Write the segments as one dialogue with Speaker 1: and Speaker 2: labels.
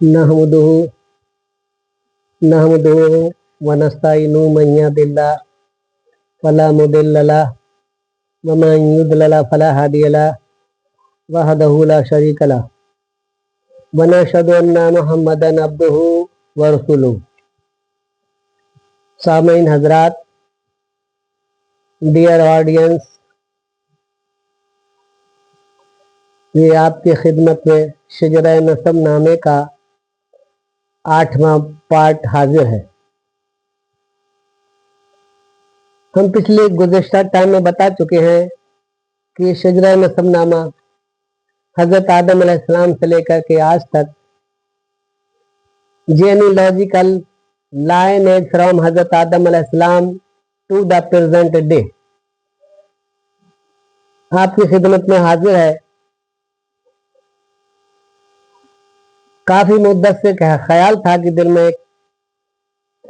Speaker 1: नहमदुहु नहमदुहु व नस्तईनु मन यहदिल्लाह फला मुदिल्ल लह व मन युद्लिल फला हादिय लह वहदहु ला शरीक लह व नशहदु अन्ना मुहम्मदन अब्दुहु व रसूलुहु। सामीन हजरात, डियर ऑडियंस, ये आपकी खिदमत में शजरा नसब नामे का 8वां पार्ट हाजिर है। हम पिछले गुज़श्ता टाइम में बता चुके हैं कि शजरा नसब नामा हजरत आदम अलैहिस्सलाम से लेकर के आज तक जेनियोलॉजिकल लाइनेज फ्रॉम हजरत आदम अलैहिस्सलाम टू द प्रेजेंट डे आपकी खिदमत में हाजिर है। काफी मुद्दत से ख्याल था कि दिल में एक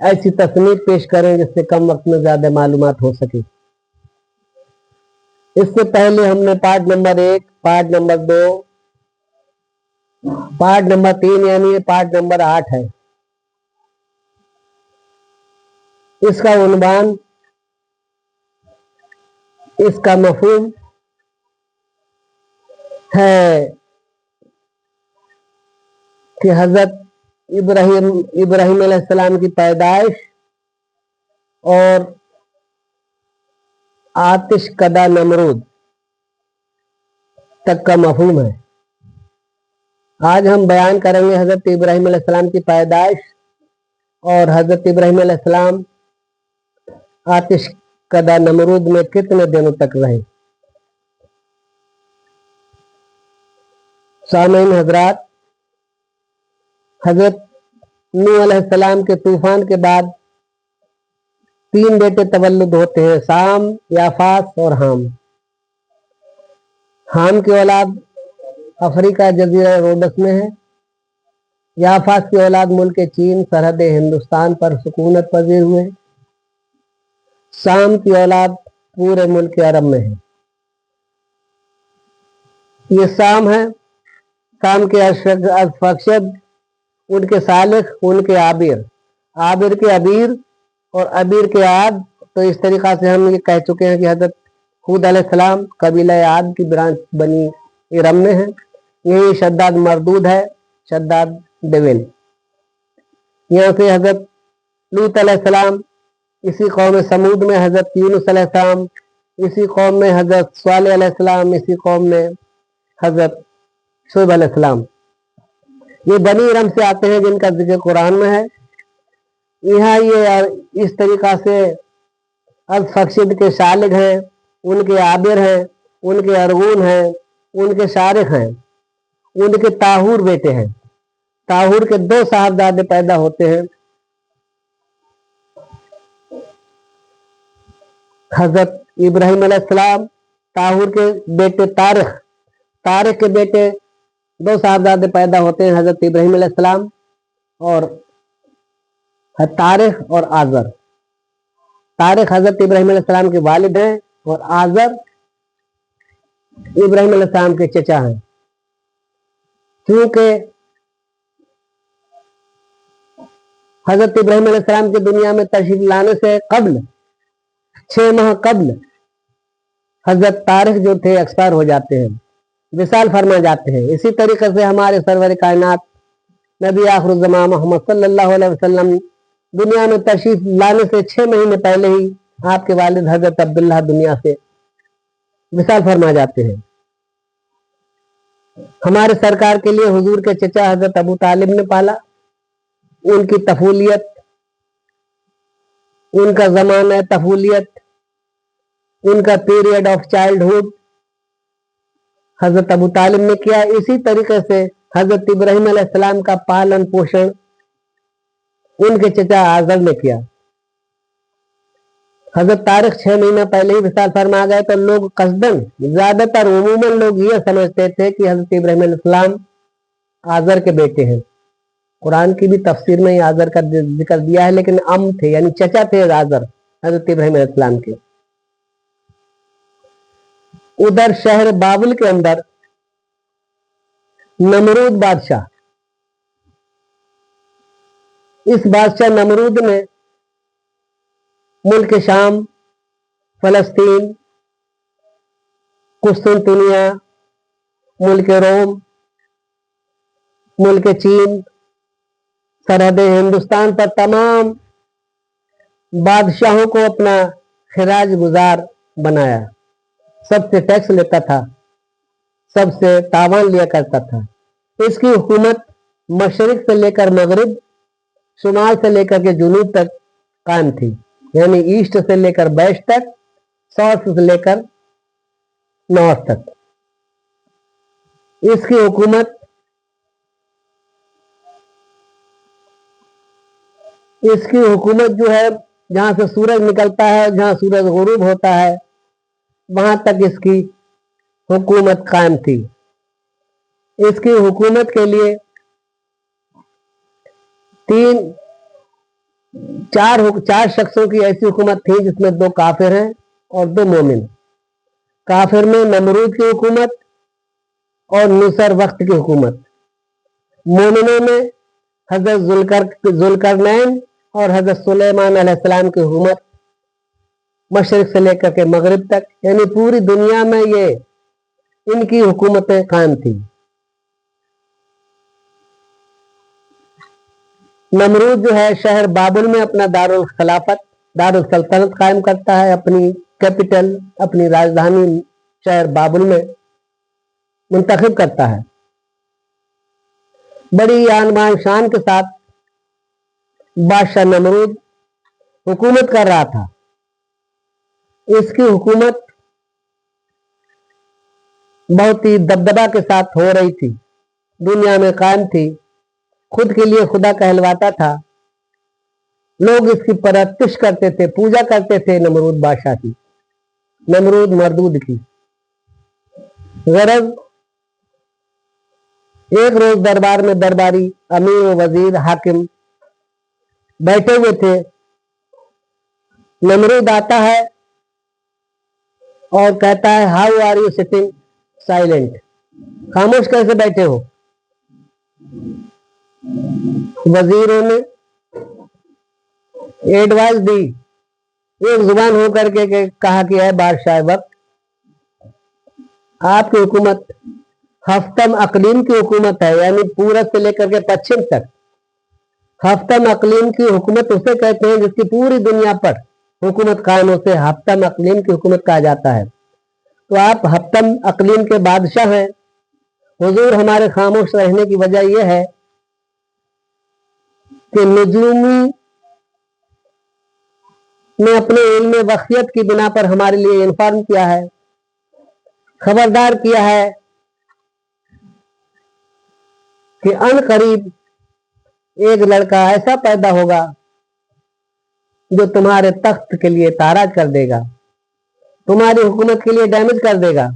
Speaker 1: ऐसी तस्नीफ पेश करें जिससे कम वक्त में ज्यादा मालूमात हो सके। इससे पहले हमने part number 1, part number 2, part number 3 यानी ये पार्ट नंबर 8 है। इसका उन्वान, इसका मफहूम है कि हजरत इब्राहिम अलैहिस्सलाम की पैदाइश और आतिश कदा नमरूद तक का मफहूम है। आज हम बयान करेंगे हजरत इब्राहिम अलैहिस्सलाम की पैदाइश और हजरत इब्राहिम अलैहिस्सलाम आतिश कदा नमरूद में कितने दिनों तक रहे। सामीन हजरात, हजरत नूह अलैहिस्सलाम के तूफान के बाद 3 बेटे तवल्लुद होते हैं, साम, याफास और हाम। हाम की औलाद अफ्रीका जजीरा रोडस में है। याफास की औलाद मुल्क चीन सरहद हिंदुस्तान पर सुकूनत पजीर हुए। साम की औलाद पूरे मुल्क अरब में है। ये साम है। साम के अशफद, उनके सालिख, उनके आबिर, आबिर के अबीर और अबीर के आद। तो इस तरीका से हम ये कह चुके हैं कि हजरत हूद अलैहिस्सलाम कबीला आद की ब्रांच बनी इरम में है। यही शद्दाद मरदूद है, शद्दाद डेविल। यहाँ से हजरत लूत अलैहिस्सलाम, इसी कौम समूद में हजरत यूनुस अलैहिस्सलाम, इसी कौम में हजरत स्वालिह अलैहिस्सलाम, इसी कौम में हजरत शुएब अलैहिस्सलाम। ये बनी इरम से आते हैं जिनका जिक्र कुरान में है। यहाँ ये इस तरीका से अल-फख्शिद के शालिग हैं, उनके आबिर हैं, उनके अरगून हैं, उनके शारिख हैं, उनके ताहूर बेटे हैं। ताहूर के 2 साहबजादे पैदा होते हैं, हजरत इब्राहिम अलैहिस्सलाम, ताहूर के बेटे तारिख, तारिख के बेटे 2 साहबजादे पैदा होते हैं, हजरत इब्राहिम अलैहिस्सलाम और तारिख और आजर। तारिख हजरत इब्राहिम अलैहिस्सलाम के वालिद हैं और आजर इब्राहिम अलैहिस्सलाम के चचा हैं। क्योंकि हजरत इब्राहिम अलैहिस्सलाम की दुनिया में तशरीफ लाने से कबल 6 माह कबल हजरत तारिख जो थे एक्सपायर हो जाते हैं, विसाल फरमा जाते हैं। इसी तरीके से हमारे सरवर कायनात नबी आखिरुज़्ज़मा मोहम्मद सल्लल्लाहु अलैहि वसल्लम दुनिया में तशरीफ लाने से 6 महीने पहले ही आपके वालिद हजरत अब्दुल्लाह दुनिया से विसाल फरमा जाते हैं। हमारे सरकार के लिए हुजूर के चचा हजरत अबू तालिब ने पाला। उनकी तफूलियत, उनका ज़माना तफूलियत, उनका पीरियड ऑफ चाइल्डहुड हजरत अबू तालिब ने किया। इसी तरीके से हजरत इब्राहिम अलैहिस्सलाम का पालन पोषण उनके चचा आजर ने किया। हजरत तारिख 6 महीना पहले ही विसाल फरमा गए तो लोग कसदन, ज्यादातर उमूमन लोग ये समझते थे कि हजरत इब्राहिम अलैहिस्सलाम आजर के बेटे हैं। कुरान की भी तफसीर में आजर का जिक्र दिया है, लेकिन अम थे यानी चचा थे आजर हजरत इब्राहिम अलैहिस्सलाम के। उधर शहर बाबुल के अंदर नमरूद बादशाह इस बादशाह नमरूद ने मुल्क शाम, फलस्तीन, कुस्तुनतुनिया, मुल्क रोम, मुल्क चीन, सरहद हिंदुस्तान पर तमाम बादशाहों को अपना खिराज गुजार बनाया। सबसे टैक्स लेता था, सबसे तावान लिया करता था। इसकी हुकूमत मशरिक से लेकर मगरिब, शुमाल से लेकर के जुनूब तक कायम थी, यानी ईस्ट से लेकर वेस्ट तक, साउथ से लेकर नॉर्थ तक। इसकी हुकूमत जो है, जहां से सूरज निकलता है, जहां सूरज गुरूब होता है, वहां तक इसकी हुकूमत कायम थी। इसकी हुकूमत के लिए चार शख्सों की ऐसी हुकूमत थी जिसमें 2 काफिर हैं और 2 मोमिन। काफिर में नमरूद की हुकूमत और नुसर वक्त की हुकूमत। मोमिनों में हजरत जुल्करनैन और हजरत सुलेमान अलैहिस्सलाम की हुकूमत, मशरिक से लेकर के मगरिब तक, यानी पूरी दुनिया में ये इनकी हुकूमतें कायम थी। नमरूद जो है शहर बाबुल में अपना दारुल खिलाफत, दारुल सल्तनत कायम करता है। अपनी कैपिटल, अपनी राजधानी शहर बाबुल में मुंतखब करता है। बड़ी आन बान शान के साथ बादशाह नमरूद हुकूमत कर रहा था। इसकी हुकूमत बहुत ही दबदबा के साथ हो रही थी, दुनिया में कायम थी, खुद के लिए खुदा कहलवाता था। लोग इसकी परस्तिश करते थे, पूजा करते थे नमरूद बादशाह की, नमरूद मरदूद की। गरज एक रोज दरबार में दरबारी अमीर, वजीर, हाकिम बैठे हुए थे। नमरूद आता है और कहता है, how are you sitting silent, खामोश कैसे बैठे हो। वजीरों ने एडवाइस दी, एक जुबान होकर के कहा कि है बादशाह वक्त, आपकी हुकूमत हफ्तम अकलीम की हुकूमत है, यानी पूरब से लेकर के पश्चिम तक। हफ्तम अकलीम की हुकूमत उसे कहते हैं जिसकी पूरी दुनिया पर हुकूमत कायम, उसे हफ्तम अकलीम की हुकूमत कहा जाता है। तो आप हफ्तम अकलीम के बादशाह हैं। हुजूर, हमारे खामोश रहने की वजह यह है कि नजूमी ने अपने इल्म वख्यत की बिना पर हमारे लिए इन्फॉर्म किया है, खबरदार किया है कि अन करीब एक लड़का ऐसा पैदा होगा जो तुम्हारे तख्त के लिए ताराज कर देगा, तुम्हारी हुकूमत के लिए डैमेज कर देगा।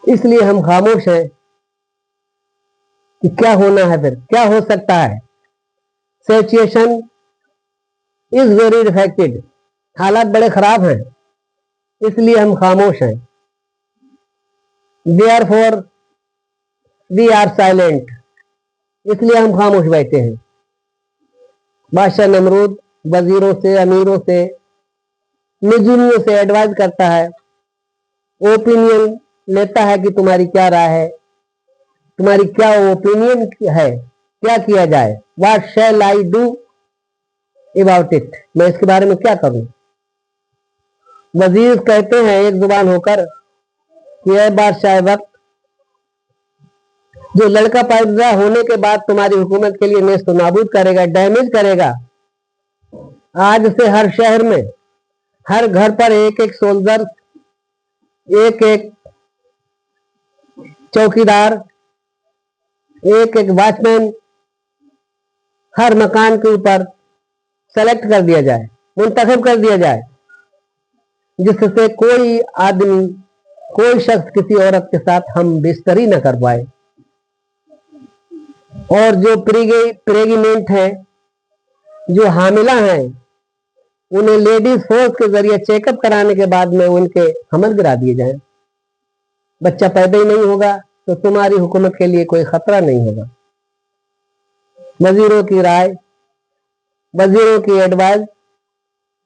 Speaker 1: इसलिए हम खामोश हैं कि क्या होना है, फिर क्या हो सकता है। सिचुएशन इज वेरी डिफेक्टेड, हालात बड़े खराब हैं, इसलिए हम खामोश हैं। देयरफॉर वी आर साइलेंट, इसलिए हम खामोश बैठे हैं। बादशाह नमरूद वजीरों से, अमीरों से, निजुमियों से एडवाइस करता है, ओपिनियन लेता है कि तुम्हारी क्या राय है, तुम्हारी क्या ओपिनियन है, क्या किया जाए। What shell I do about it, मैं इसके बारे में क्या करूं। वजीर कहते हैं एक जुबान होकर कि यह बादशाह वक्त, जो लड़का पैदा होने के बाद तुम्हारी हुकूमत के लिए नेस्त नाबूद करेगा, डैमेज करेगा। आज से हर शहर में, हर घर पर एक एक सोल्जर, एक एक चौकीदार, एक एक वॉचमैन हर मकान के ऊपर सेलेक्ट कर दिया जाए, मुंतखब कर दिया जाए, जिससे कोई आदमी, कोई शख्स किसी औरत के साथ हम बिस्तरी न कर पाए। और जो प्रेग्नेंट हैं, जो हामिला हैं, उन्हें लेडीज फोर्स के जरिए चेकअप कराने के बाद में उनके हमल गिरा दिए जाएं। बच्चा पैदा ही नहीं होगा तो तुम्हारी हुकूमत के लिए कोई खतरा नहीं होगा। वजीरों की राय, वजीरों की एडवाइस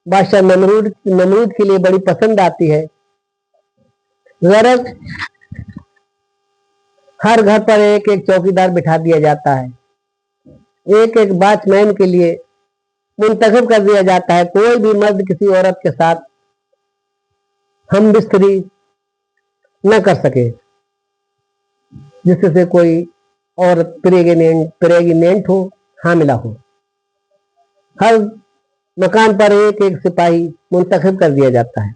Speaker 1: बादशाह नमरूद के लिए बड़ी पसंद आती है। गरज हर घर पर एक एक चौकीदार बिठा दिया जाता है, एक एक वॉचमैन के लिए मुंतखब कर दिया जाता है। कोई भी मर्द किसी औरत के साथ हम बिस्तरी न कर सके जिससे कोई औरत प्रेग्नेंट हो, हामिला हो। हर मकान पर एक एक सिपाही मुंतखब कर दिया जाता है।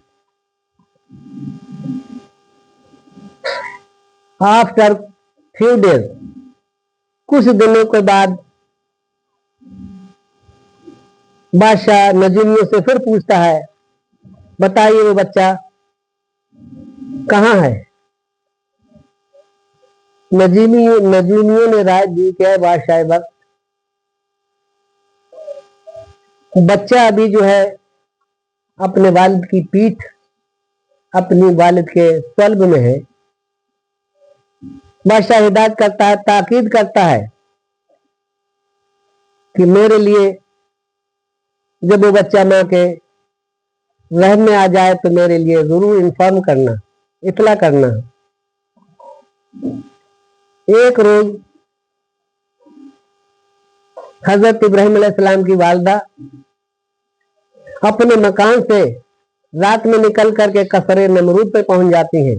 Speaker 1: आफ्टर फ्यू डेज, कुछ दिनों के बाद बादशाह नजूमियों से फिर पूछता है, बताइए वो बच्चा कहाँ है? नजूमियों ने राय दी कि बादशाह वक्त बच्चा अभी जो है अपने वालिद की पीठ, अपनी वालिद के सल्ब में है। बादशाह हिदायत करता है, ताकीद करता है कि मेरे लिए जब वो बच्चा माँ के रहम में आ जाए तो मेरे लिए जरूर इन्फॉर्म करना, इतला करना। एक रोज हजरत इब्राहिम अलैहिस्सलाम की वालदा अपने मकान से रात में निकल करके कसरे नमरूद पे पहुंच जाती हैं।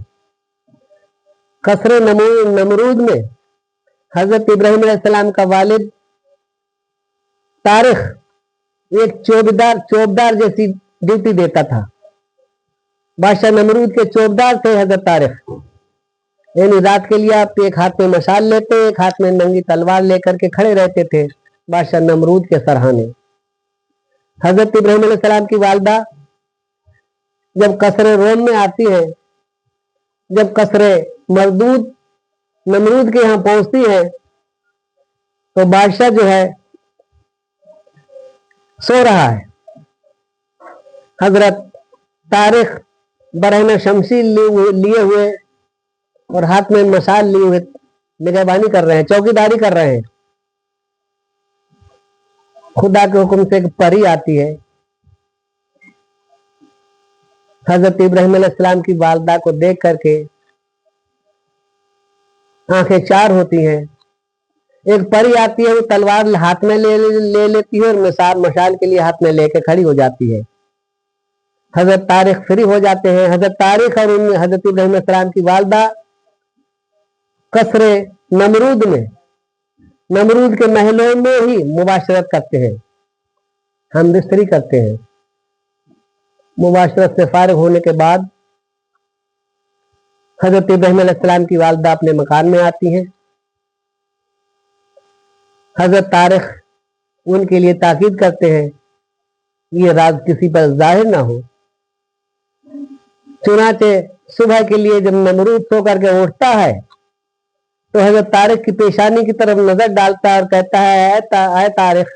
Speaker 1: कसरे नमरूद में हजरत इब्राहिम अलैहिस्सलाम का वालिद तारिख एक चौबदार जैसी ड्यूटी देता था। बादशाह नमरूद के चौबदार थे हजरत तारिख, यानी रात के लिए आप एक हाथ में मशाल लेते, एक हाथ में नंगी तलवार लेकर के खड़े रहते थे बादशाह नमरूद के सरहाने। हजरत इब्राहिम अलैहिस्सलाम की वालदा जब कसरे रोम में आती है, जब कसरे मरदूद नमरूद के यहाँ पहुंचती है तो बादशाह जो है सो रहा है। हजरत तारिख बरहना शमशीर लिए हुए और हाथ में मशाल लिए हुए निगहबानी कर रहे हैं, चौकीदारी कर रहे हैं। खुदा के हुक्म से एक परी आती है, हजरत इब्राहिम अलैहिस्सलाम की वालदा को देख करके आंखें चार होती हैं। एक परी आती है, वो तलवार हाथ में ले लेती है और मशाल के लिए हाथ में लेके खड़ी हो जाती है। हजरत तारिख फ्री हो जाते हैं। हजरत तारिख और हजरत इब्राहिम अलैहिस्सलाम की वालदा कसरे नमरूद में, नमरूद के महलों में ही मुबाशरत करते हैं, हम बिस्तरी करते हैं। मुबाशरत से फारिग होने के बाद हजरत इब्राहिम अलैहिस्सलाम की वालदा अपने मकान में आती हैं। हजरत तारिख उनके लिए ताकीद करते हैं ये राज किसी पर जाहिर ना हो। चुनाचे सुबह के लिए जब नमरूद सो करके उठता है तो हजरत तारिख की पेशानी की तरफ नजर डालता है और कहता है, ऐ तारिख,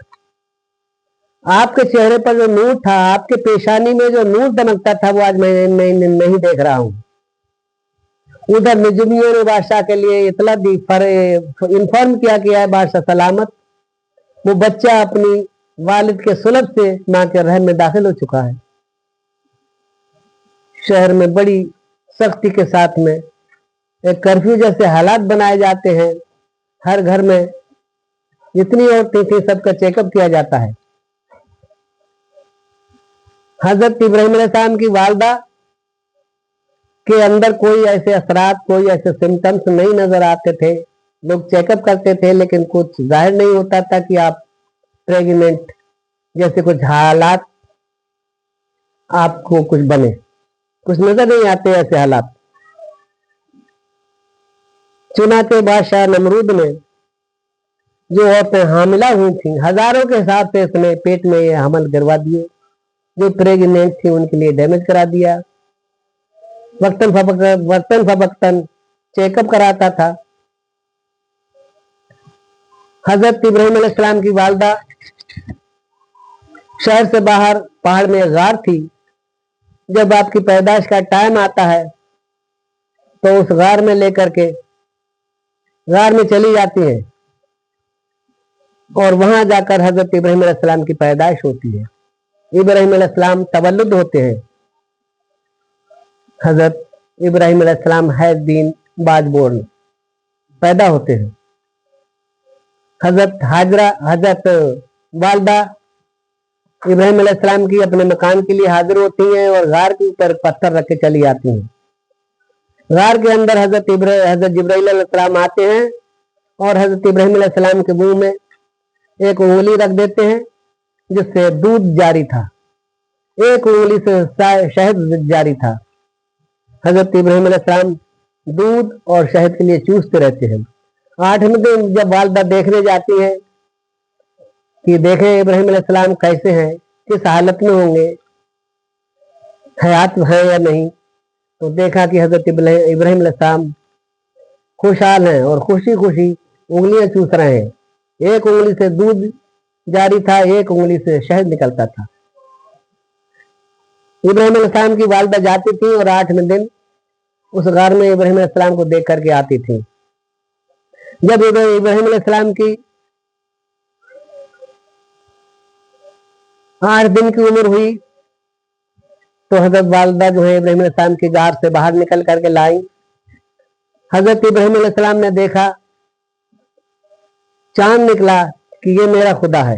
Speaker 1: आपके चेहरे पर जो नूर था, आपके पेशानी में जो नूर दमकता था, वो आज मैं नहीं देख रहा हूं। उधर निजुमियों ने बादशाह के लिए इतला दी, इन्फॉर्म किया कि है बादशाह सलामत, वो बच्चा अपनी वालिद के सुलभ से मां के रहम में दाखिल हो चुका है। शहर में बड़ी सख्ती के साथ में एक कर्फ्यू जैसे हालात बनाए जाते हैं। हर घर में जितनी औरतें थी सबका चेकअप किया जाता है। हजरत इब्राहिम अलैहिस्सलाम की वालदा के अंदर कोई ऐसे असरात, कोई ऐसे सिम्टम्स नहीं नजर आते थे। लोग चेकअप करते थे लेकिन कुछ जाहिर नहीं होता था कि आप प्रेग्नेंट जैसे कुछ हालात आपको कुछ बने, कुछ नजर नहीं आते ऐसे हालात। चुनाचे बादशाह नमरूद ने जो औरतें हामिला हुई थी, हजारों के हिसाब से इसने पेट में ये हमल गिरवा दिए। जो प्रेग्नेंट थी उनके लिए डैमेज करा दिया। वक्तन फवक्तन चेकअप कराता था। हजरत इब्राहिम अलैहिस्सलाम की वालदा शहर से बाहर पहाड़ में गार थी। जब आपकी पैदाइश का टाइम आता है तो उस गार में लेकर के गार में चली जाती है। और वहां जाकर हजरत इब्राहिम अलैहिस्सलाम की पैदाइश होती है। इब्राहिम अलैहिस्सलाम तवल्लुद होते हैं। हजरत इब्राहिम अलैहिस्सलाम है दीन बाज बोर्न पैदा होते हैं। हजरत वालदा इब्राहिम अलैहिस्सलाम की अपने मकान के लिए हाजिर होती हैं और गार के ऊपर पत्थर रख के चली आती हैं। गार के अंदर हजरत जिब्राइल अलैहिस्सलाम आते हैं और हजरत इब्राहिम अलैहिस्सलाम के मुंह में एक उंगली रख देते हैं जिससे दूध जारी था, एक उंगली से शहद जारी था। हजरत इब्राहिम अलैहिस्सलाम दूध और शहद के लिए चूसते रहते हैं। 8वें दिन जब वालदा देखने जाती है कि देखें इब्राहिम अलैहिस्सलाम कैसे हैं, किस हालत में होंगे, हयात है या नहीं, तो देखा कि हजरत इब्राहिम अलैहिस्सलाम खुशहाल हैं और खुशी खुशी उंगलियां चूस रहे हैं। एक उंगली से दूध जारी था, एक उंगली से शहद निकलता था। इब्राहिम अलैहिस्सलाम की वालदा जाती थी और 8वें दिन उस गार में इब्राहिम अलैहिस्सलाम को देख करके आती थी। जब इब्राहिम अलैहिस्सलाम की 8 दिन की उम्र हुई तो हजरत वालदा जो है इब्राहिम अलैहिस्सलाम की गार से बाहर निकल करके लाई। हजरत इब्राहिम अलैहिस्सलाम ने देखा चांद निकला कि ये मेरा खुदा है।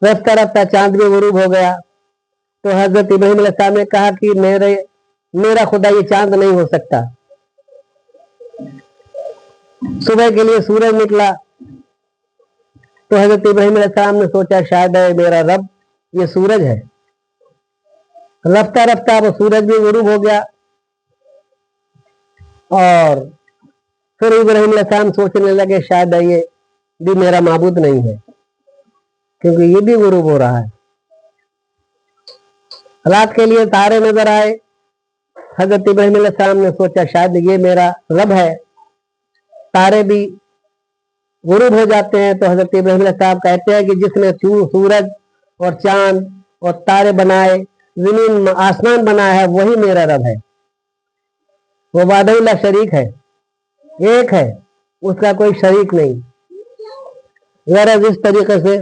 Speaker 1: रफ्ता रफ्ता चांद भी गुरूब हो गया तो हजरत इब्राहिम अलैहिस्सलाम ने कहा कि मेरा खुदा ये चांद नहीं हो सकता। सुबह के लिए सूरज निकला तो हजरत इब्राहिम अलैहिस्सलाम ने सोचा शायद है मेरा रब ये सूरज है। रफ्ता रफ्ता वो सूरज भी गुरूब हो गया और फिर इब्राहिम अलैहिस्सलाम सोचने लगे शायद ये भी मेरा माबूद नहीं है क्योंकि ये भी गुरूब हो रहा है। रात के लिए तारे नजर आए। हजरत इब्राहिम अलैहिस्सलाम ने सोचा शायद ये मेरा रब है। तारे भी गुरूब हो जाते हैं तो हजरत इब्राहिम अलैहिस्सलाम कहते हैं कि जिसने सूरज और चांद और तारे बनाए, जमीन आसमान बनाया है, वही मेरा रब है। वो वादउल्ला शरीक है, एक है, उसका कोई शरीक नहीं। गरज इस तरीके से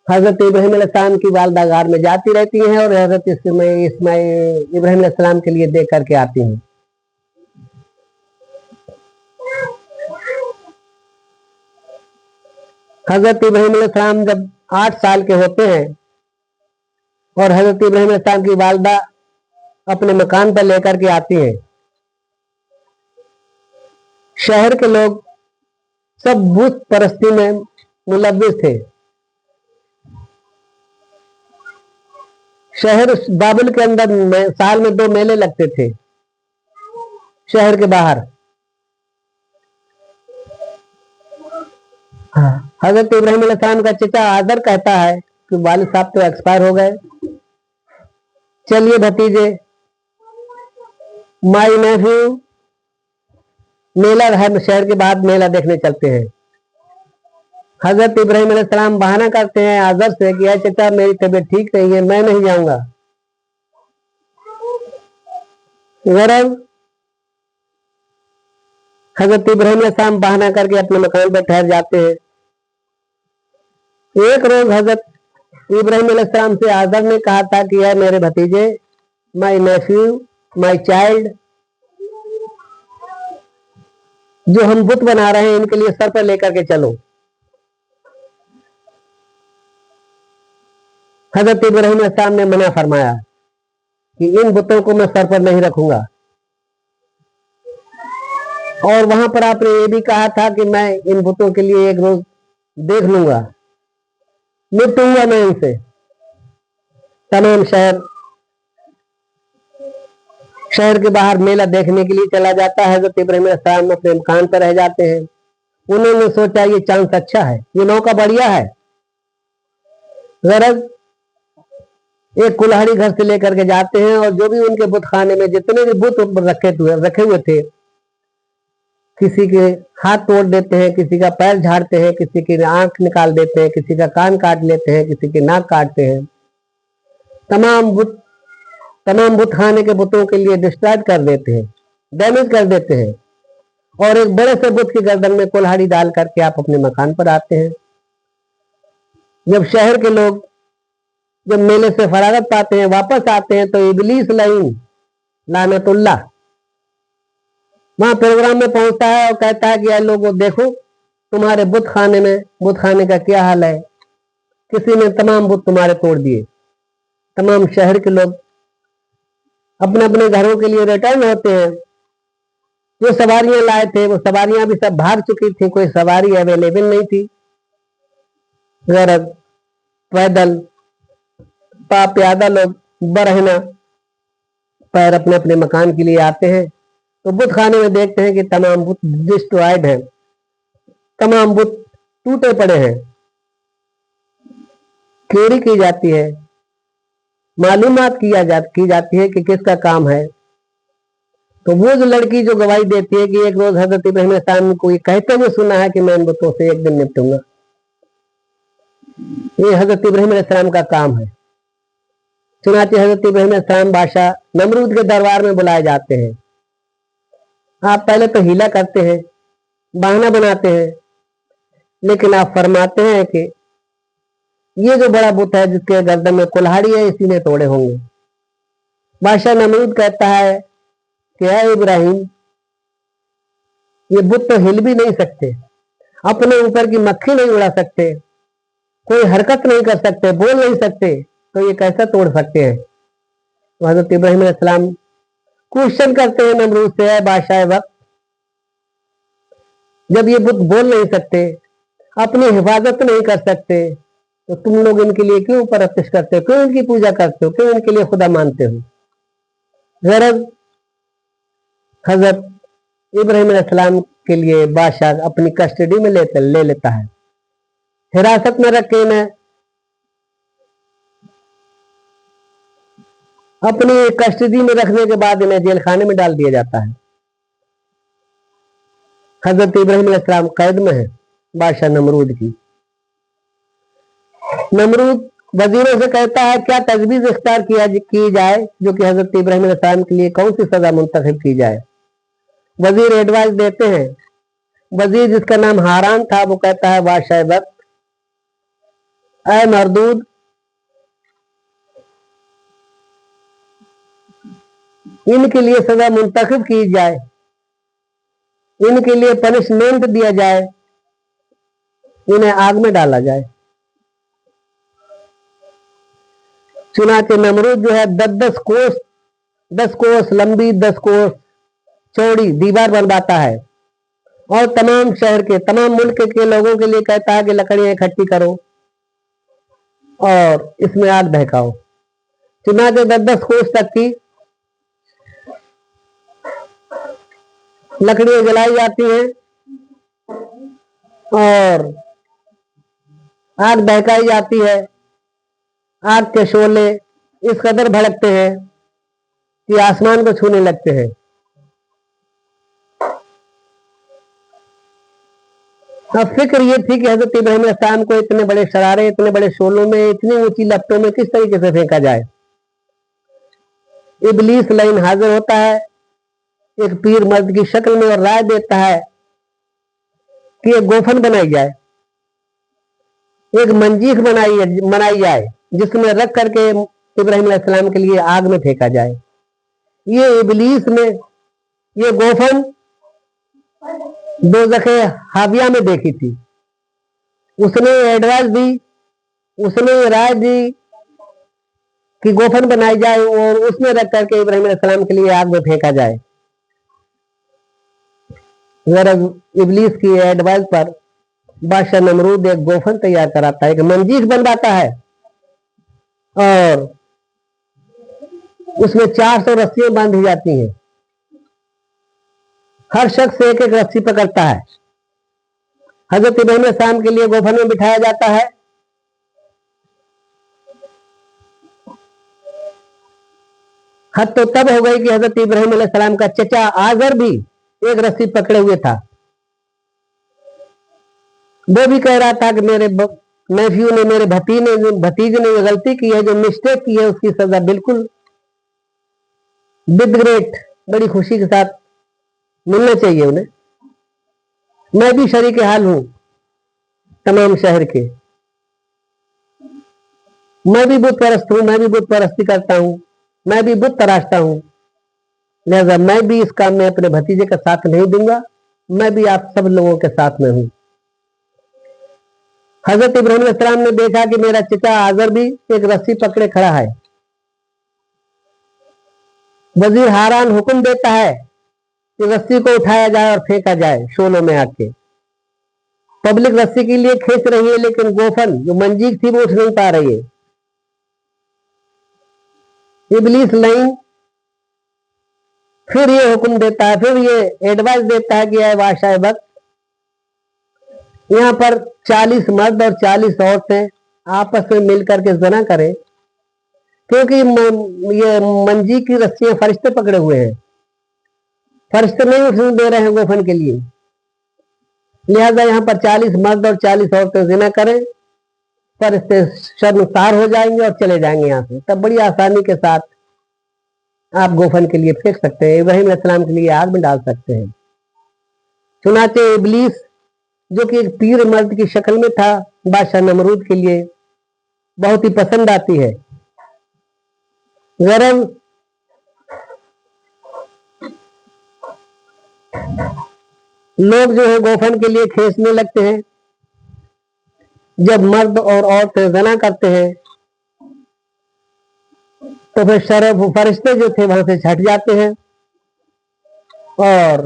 Speaker 1: हजरत इब्राहिम अलैहिस्सलाम की वालदा गार में जाती रहती हैं और हजरत इब्राहिम अलैहिस्सलाम के लिए देख करके आती हैं। हजरत इब्राहिम अलैहिस्सलाम जब 8 साल के होते हैं और हजरत इब्राहिम अलैहिस्सलाम की वालदा अपने मकान पर लेकर के आती हैं। शहर के लोग सब बुत परस्ती में मुलव्विस थे। शहर बाबुल के अंदर साल में 2 मेले लगते थे शहर के बाहर। हजरत इब्राहिम अलैहिस्सलाम का चचा आदर कहता है कि वालिद साहब तो एक्सपायर हो गए, चलिए भतीजे माई नेफ्यू मेला है, शहर के बाद मेला देखने चलते हैं। हजरत इब्राहिम अलैहिस्सलाम बहाना करते हैं आदर से कि ऐ चचा मेरी तबीयत ठीक नहीं है, मैं नहीं जाऊंगा। गरज हजरत इब्राहिम अलैहिस्सलाम बहाना करके अपने मकान पर ठहर जाते हैं। एक रोज हजरत इब्राहिम अलैहिस्सलाम से आदर ने कहा था कि है मेरे भतीजे, माई नेफ्यू, माई चाइल्ड, जो हम बुत बना रहे हैं इनके लिए सर पर लेकर के चलो। हजरत इब्राहिम अलैहिस्सलाम ने मना फरमाया कि इन बुतों को मैं सर पर नहीं रखूंगा। और वहां पर आपने ये भी कहा था कि मैं इन बुतों के लिए एक रोज देख लूंगा, निपटूंगा मैं इनसे। तमाम शहर के बाहर मेला देखने के लिए चला जाता है। हजरत इब्राहिम अलैहिस्सलाम अपने मकान पर रह जाते हैं। उन्होंने सोचा ये चांस अच्छा है, ये मौका बढ़िया है। गरज एक कुल्हाड़ी घर से लेकर के जाते हैं और जो भी उनके बुत खाने में जितने भी बुत रखे हुए थे, किसी के हाथ तोड़ देते हैं, किसी का पैर झाड़ते हैं, किसी की आंख निकाल देते हैं, किसी का कान काट लेते हैं, किसी की नाक काटते हैं। तमाम बुत खाने के बुतों के लिए डिस्ट्रॉय कर देते हैं, डैमेज कर देते हैं। और एक बड़े से बुत की गर्दन में कुल्हाड़ी डाल करके आप अपने मकान पर आते हैं। जब शहर के लोग जब मेले से फरागत पाते हैं, वापस आते हैं, तो इबलीस लईन लानतुल्लाह वहां प्रोग्राम में पहुंचता है और कहता है कि यार लोगों देखो तुम्हारे बुत खाने का क्या हाल है, किसी ने तमाम बुत तुम्हारे तोड़ दिए। तमाम शहर के लोग अपने अपने घरों के लिए रिटर्न होते हैं। जो सवारियां लाए थे वो सवारियां भी सब भाग चुकी थी, कोई सवारी अवेलेबल नहीं थी। गरज पैदल प्यादा लोग बरहना पैर अपने अपने मकान के लिए आते हैं, तो बुत खाने में देखते हैं कि तमाम बुत डिस्ट्रॉयड हैं, तमाम बुत टूटे पड़े हैं। क्वेरी की जाती है, मालूमात की जाती है कि किसका काम है। तो वो जो लड़की जो गवाही देती है कि एक रोज हजरत इब्राहिम अलैहिस्सलाम को ये कहते हुए सुना है कि मैं इन बुतों से एक दिन निपटूंगा, ये हजरत इब्राहिम अलैहिस्सलाम का काम है। चुनाचे हजरत इब्राहिम अलैहिस्सलाम बादशाह नमरूद के दरबार में बुलाए जाते हैं। आप पहले तो हीला करते हैं, बहाना बनाते हैं, लेकिन आप फरमाते हैं कि ये जो बड़ा बुत है जिसके गर्दन में कुल्हाड़ी है, इसी ने तोड़े होंगे। बादशाह नमरूद कहता है कि ऐ इब्राहिम, ये बुत तो हिल भी नहीं सकते, अपने ऊपर की मक्खी नहीं उड़ा सकते, कोई हरकत नहीं कर सकते, बोल नहीं सकते, तो ये कैसा तोड़ सकते हैं। तो हजरत इब्राहिम अलैहिस्सलाम क्वेश्चन करते हैं नमरूद से, है बादशाह वक्त, जब ये बुत बोल नहीं सकते, अपनी हिफाजत नहीं कर सकते, तो तुम लोग इनके लिए क्यों परस्तिश करते हो, क्यों इनकी पूजा करते हो, क्यों इनके लिए खुदा मानते हो। गरज हजरत इब्राहिम अलैहिस्सलाम के लिए बादशाह अपनी कस्टडी में ले लेता है, हिरासत में रख के इन्हें अपनी कस्टडी में रखने के बाद इन्हें जेल खाने में डाल दिया जाता है। हजरत इब्राहिम अलैहिस्सलाम कैद में है बादशाह नमरूद की। नमरूद वजीरों से कहता है क्या तजवीज इख्तियार की जाए जो कि हजरत इब्राहिम अलैहिस्सलाम के लिए कौन सी सजा मुंतखब की जाए। वजीर एडवाइस देते हैं। वजीर जिसका नाम हारान था वो कहता है बादशाह वक्त, ऐ मरदूद, इनके लिए सजा मुंतखब की जाए, इनके लिए पनिशमेंट दिया जाए, इन्हें आग में डाला जाए। चुनाचे नमरूद जो है 10 कोस लंबी 10 कोस चौड़ी दीवार बनवाता है और तमाम शहर के तमाम मुल्क के लोगों के लिए कहता है कि लकड़ियां इकट्ठी करो और इसमें आग बहकाओ। चुनाचे 10 कोस तक की लकड़ियां जलाई जाती हैं और आग बहकाई जाती है। आग के शोले इस कदर भड़कते हैं कि आसमान को छूने लगते हैं। अब फिक्र ये थी कि हजरत इब्राहिम अलैहिस्सलाम को इतने बड़े शरारे, इतने बड़े शोलों में, इतनी ऊंची लपटों में किस तरीके से फेंका जाए। इबलीस लाइन हाजिर होता है एक पीर मर्द की शक्ल में और राय देता है कि एक गोफन बनाई जाए, एक मंजीख बनाई जाए जिसमें रख करके इब्राहिम अलैहिस्सलाम के लिए आग में फेंका जाए। ये इबलीस ने ये गोफन दोज़खे हाविया में देखी थी। उसने एडवाइस दी, उसने राय दी कि गोफन बनाई जाए और उसमें रख करके इब्राहिम अलैहिस्सलाम के लिए आग में फेंका जाए। इबलीस की एडवाइस पर बादशाह नमरूद एक गोफन तैयार कराता है, एक मंजीख बनवाता है और उसमें 400 रस्सियां बांधी जाती हैं। हर शख्स एक एक रस्सी पकड़ता है। हजरत इब्राहिम अलैहिस्सलाम के लिए गोफन में बिठाया जाता है। हद तो तब हो गई कि हजरत इब्राहिम अलैहिस्सलाम का चचा आजर भी एक रस्सी पकड़े हुए था। वो भी कह रहा था कि मेरे नेफ्यू ने, मेरे भतीजे ने गलती की है, जो मिस्टेक की है उसकी सजा बिल्कुल विद ग्रेट बड़ी खुशी के साथ मिलना चाहिए उन्हें। मैं भी शरीक हाल हूं तमाम शहर के। मैं भी बुत परस्त हूं, मैं भी बुत परस्ती करता हूं, मैं भी बुत तराशता हूं, लिहाजा मैं भी इस काम में अपने भतीजे का साथ नहीं दूंगा, मैं भी आप सब लोगों के साथ में हूं। हजरत इब्राहिम अलैहिस्सलाम ने देखा कि मेरा चचा आजर भी एक रस्सी पकड़े खड़ा है। वजीर हारान हुक्म देता है कि रस्सी को उठाया जाए और फेंका जाए शोलों में आके। पब्लिक रस्सी के लिए खींच रही है, लेकिन गोफन जो मंजीक थी वो उठ नहीं पा रही है। इबलीस लाइन फिर ये हुक्म देता है, फिर ये एडवाइस देता है कि ऐ बादशाह वक्त, यहाँ पर 40 मर्द और 40 औरतें आपस में मिलकर के ज़ना करें, क्योंकि ये मंजी की रस्सियां फरिश्ते पकड़े हुए हैं, फरिश्ते नहीं उठने दे रहे हैं गोफन के लिए। लिहाजा यहाँ पर 40 मर्द और 40 औरतें ज़ना करें, फरिश्ते शर्मसार हो जाएंगे और चले जाएंगे यहाँ से। तब बड़ी आसानी के साथ आप गोफन के लिए फेंक सकते हैं, इब्राहिम अलैहिस्सलाम के लिए आग में डाल सकते हैं। चुनाचे इबलीस जो कि एक पीर मर्द की शक्ल में था, बादशाह नमरूद के लिए बहुत ही पसंद आती है। गरम लोग जो है गोफन के लिए खींचने लगते हैं। जब मर्द और औरतें ज़ना करते हैं तो फिर शरफ फरिश्ते जो थे वहां से छट जाते हैं और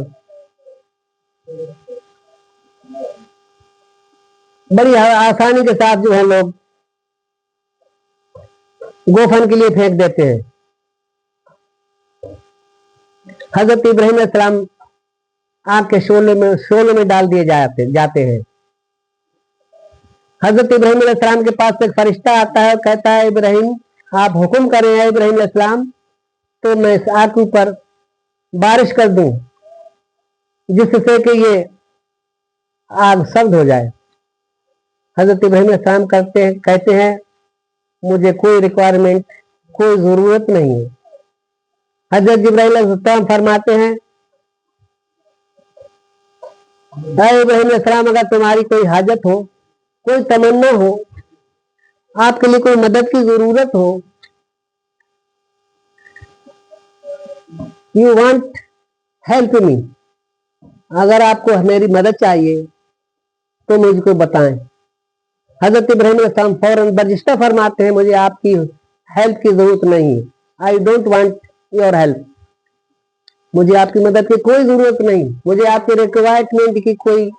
Speaker 1: बड़ी आसानी के साथ जो है लोग गोफन के लिए फेंक देते हैं। हजरत इब्राहिम अलैहिस्सलाम आग के शोले में डाल दिए जाते हैं। हजरत इब्राहिम अलैहिस्सलाम के पास एक फरिश्ता आता है और कहता है, इब्राहिम आप हुक्म करें हैं इब्राहिम अलैहिस्सलाम, तो मैं इस आग के ऊपर बारिश कर दूं जिससे कि ये आग सर्द हो जाए। हजरत इब्राहिम अलैहिस्सलाम कहते हैं मुझे कोई रिक्वायरमेंट, कोई जरूरत नहीं है। हजरत जिब्राइल अलैहिस्सलाम फरमाते हैं, इब्राहिम अलैहिस्सलाम अगर तुम्हारी कोई हाजत हो, कोई तमन्ना हो, आपके लिए कोई मदद की जरूरत हो, यू वांट हेल्प मी, अगर आपको मेरी मदद चाहिए तो मुझको बताएं। हजरत इब्राहिम अलैहिस्सलाम फौरन बर्जिश्ता फरमाते हैं, मुझे आपकी हेल्प की जरूरत नहीं है, I don't want your help, मुझे आपकी मदद की कोई जरूरत नहीं, मुझे आपके रिक्वायरमेंट की कोई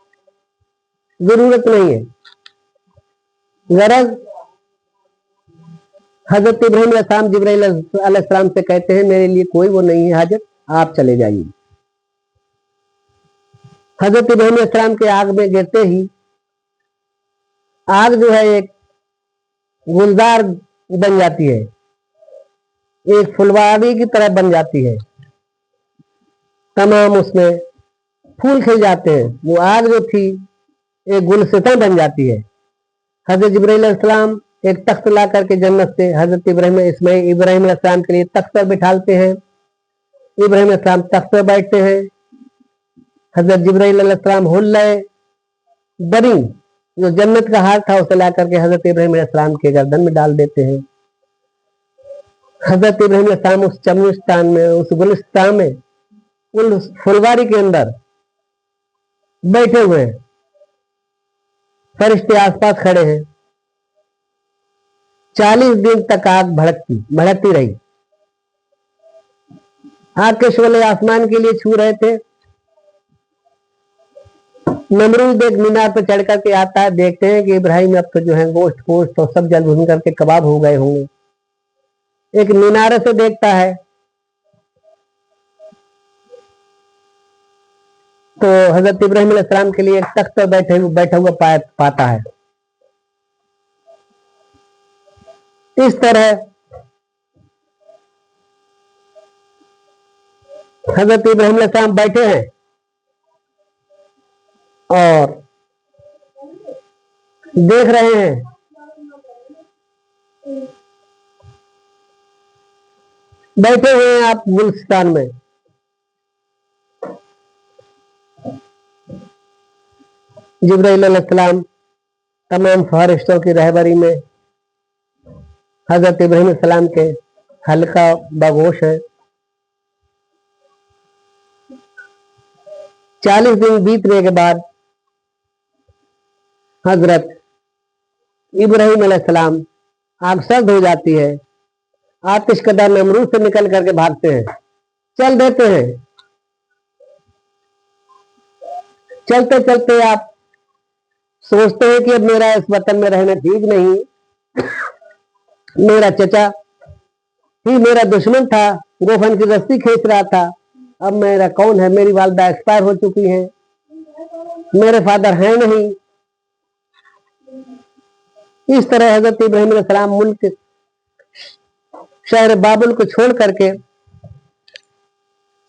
Speaker 1: जरूरत नहीं है। गरज हजरत इब्राहिम अलैहिस्सलाम जिब्राइल अलैहिस्सलाम से कहते हैं, मेरे लिए कोई वो नहीं है हाजत, आप चले जाइए। हजरत इब्राहिम अलैहिस्सलाम के आग में गिरते ही आग जो है एक गुलजार बन जाती है, एक फुलवारी की तरह बन जाती है, तमाम उसमें फूल खिल जाते हैं। वो आग जो थी एक गुलसिता बन जाती है। हजरत जिब्राइल अलैहिस्सलाम एक तख्त ला करके जन्नत से हजरत इब्राहिम अलैहिस्सलाम के लिए तख्त पर बिठालते हैं। इब्राहिम अलैहिस्सलाम तख्त पर बैठते हैं। हजरत जिब्राइल अलैहिस्सलाम हुल्ले बरी जो जन्नत का हार था उसे ला करके हजरत इब्राहिम अलैहिस्सलाम के गर्दन में डाल देते हैं। हजरत इब्राहिम अलैहिस्सलाम उस चमनिस्तान में, उस गुलिस्तान में, उस फुलवारी के अंदर बैठे हुए हैं, फरिश्ते आसपास खड़े हैं। 40 दिन तक आग भड़कती रही। आग के शोले आसमान के लिए छू रहे थे। नमरूद एक मीनार पर चढ़ करके आता है, देखते हैं कि इब्राहिम अब तो जो है गोश्त तो सब जल भून करके कबाब हो गए होंगे। एक मीनारे से देखता है तो हजरत इब्राहिम अलैहिस्सलाम के लिए एक तख्त पर बैठा हुआ पाता है। इस तरह हजरत इब्राहिम अलैहिस्सलाम बैठे हैं और देख रहे हैं बैठे हुए हैं आप गुलिस्तान में। जिब्राइल अलैहिस्सलाम तमाम फरिश्तों की रहबरी में हजरत इब्राहीम अलैहिस्सलाम के हल्का बगोश है। 40 दिन बीतने के बाद हजरत इब्राहीम अलैहिस्सलाम आग सर्द हो जाती है, आतिशकदा नमरूद से निकल करके भागते हैं, चल देते हैं। चलते चलते आप सोचते हैं कि अब मेरा इस वतन में रहना ठीक नहीं, मेरा चचा ही मेरा दुश्मन था, गोफन की रस्सी खींच रहा था, अब मेरा कौन है, मेरी वालिदा एक्सपायर हो चुकी हैं, मेरे फादर हैं नहीं। इस तरह हजरत इब्राहीम अलैहिस्सलाम मुल्क शहर बाबुल को छोड़ करके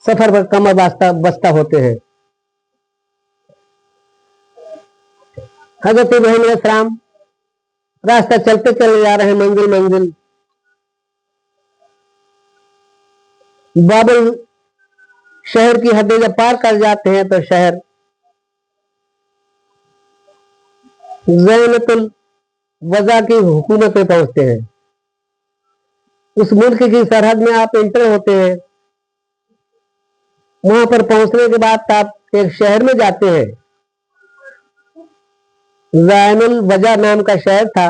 Speaker 1: सफर पर कमर बस्ता होते हैं। हजरत इब्राहीम अलैहिस्सलाम रास्ता चलते चले जा रहे हैं, मंजिल मंजिल बाबुल शहर की हदें जब पार कर जाते हैं तो शहर ज़ैनतुल वज़ा की हुकूमत में पहुंचते हैं। उस मुल्क की सरहद में आप एंटर होते हैं। वहां पर पहुंचने के बाद आप एक शहर में जाते हैं, ज़ैनुल वज़ा नाम का शहर था।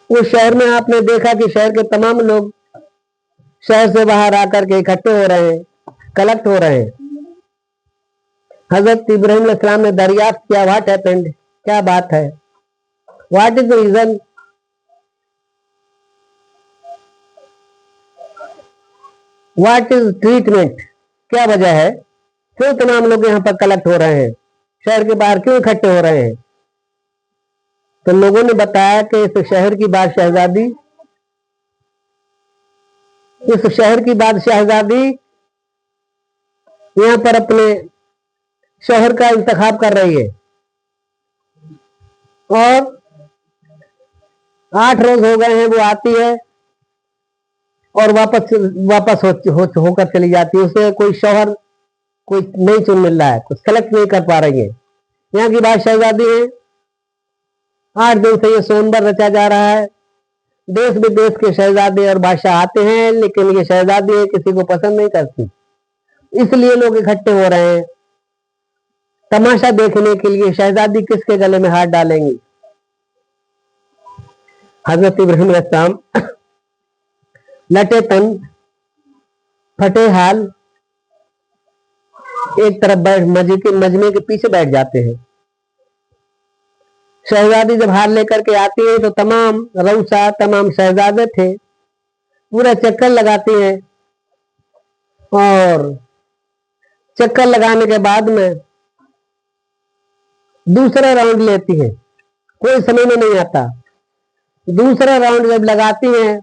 Speaker 1: उस शहर में आपने देखा कि शहर के तमाम लोग शहर से बाहर आकर के इकट्ठे हो रहे हैं, कलेक्ट हो रहे हैं। हजरत इब्राहीम अलैहिस्सलाम ने दरियाफ्त किया, व्हाट हैपेंड, क्या बात है, what is the reason, what is treatment, क्या वजह है, क्यों तमाम लोग यहाँ पर कलेक्ट हो रहे हैं, शहर के बाहर क्यों इकट्ठे हो रहे हैं। तो लोगों ने बताया कि इस शहर की बादशाहजादी यहाँ पर अपने शोहर का इंतखाब कर रही है और 8 रोज हो गए हैं वो आती है और वापस होकर चली जाती है। उसे कोई शोहर कोई नहीं चुन मिल रहा है, कुछ सेलेक्ट नहीं कर पा रही है। यहाँ की बादशाहजादी है, 8 दिन से ये सोनबर रचा जा रहा है। देश विदेश के शहजादे और बादशाह आते हैं, लेकिन ये शहजादी किसी को पसंद नहीं करती, इसलिए लोग इकट्ठे हो रहे हैं तमाशा देखने के लिए, शहजादी किसके गले में हाथ डालेंगी। हजरत इब्राहीम अलैहिस्सलाम लटे तन फटे हाल एक तरफ मजमे के पीछे बैठ जाते हैं। शहजादी जब हार लेकर के आती है तो तमाम शहजादे थे, पूरा चक्कर लगाती हैं और चक्कर लगाने के बाद में दूसरा राउंड लेती है, कोई समझ में नहीं आता। दूसरा राउंड जब लगाती हैं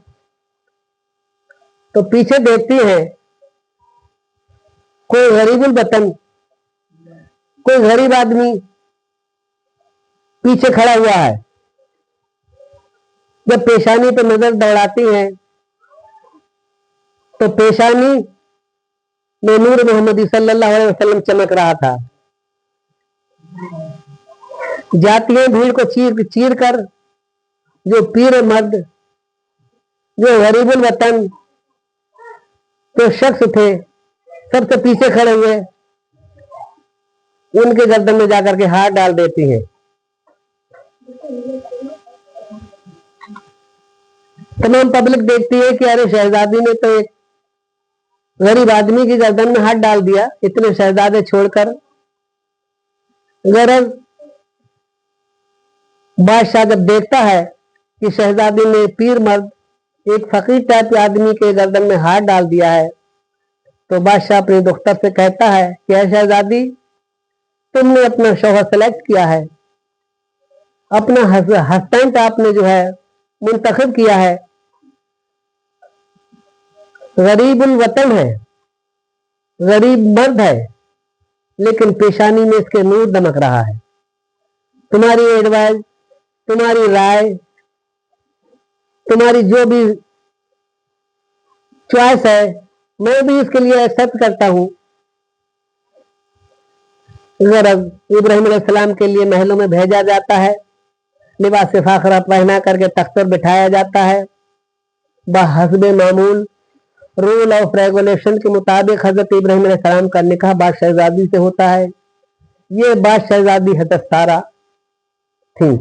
Speaker 1: तो पीछे देखती हैं, कोई गरीबुल वतन, कोई गरीब आदमी पीछे खड़ा हुआ है। जब पेशानी पे नजर दौड़ाती हैं तो पेशानी में नूर मोहम्मदी सल्लल्लाहु अलैहि वसल्लम चमक रहा था। जाती हैं भीड़ को चीर कर, जो पीर मर्द, जो गरीबुल वतन जो शख्स थे, सबसे पीछे खड़े हुए उनके गर्दन में जाकर के हाथ डाल देती हैं। तमाम पब्लिक देखती है कि अरे शहजादी ने तो एक गरीब आदमी की गर्दन में हाथ डाल दिया, इतने शहजादे छोड़कर। गरज बादशाह जब देखता है कि शहजादी ने पीर मर्द एक फकीर टाइप आदमी के गर्दन में हाथ डाल दिया है, तो बादशाह अपने दुख्तर से कहता है कि शहजादी, तुमने अपना शौहर सेलेक्ट किया है, अपना हस्बैंड आपने जो है मुंतखब किया है, गरीबुल वतन है, गरीब मर्द है, लेकिन पेशानी में इसके नूर दमक रहा है। तुम्हारी एडवाइस, तुम्हारी राय, तुम्हारी जो भी चॉइस है, मैं भी इसके लिए एक्सेप्ट करता हूं। इब्राहिम अलैहिस्सलाम के लिए महलों में भेजा जाता है, लिबास फाखरा पहना करके तख्त पर बिठाया जाता है। बहस्ब मामूल रूल ऑफ रेगुलेशन के मुताबिक हजरत इब्राहिम अलैहिस्सलाम का निकाह बाद शहजादी से होता है। ये बाद शहजादी हजरत सारा थी।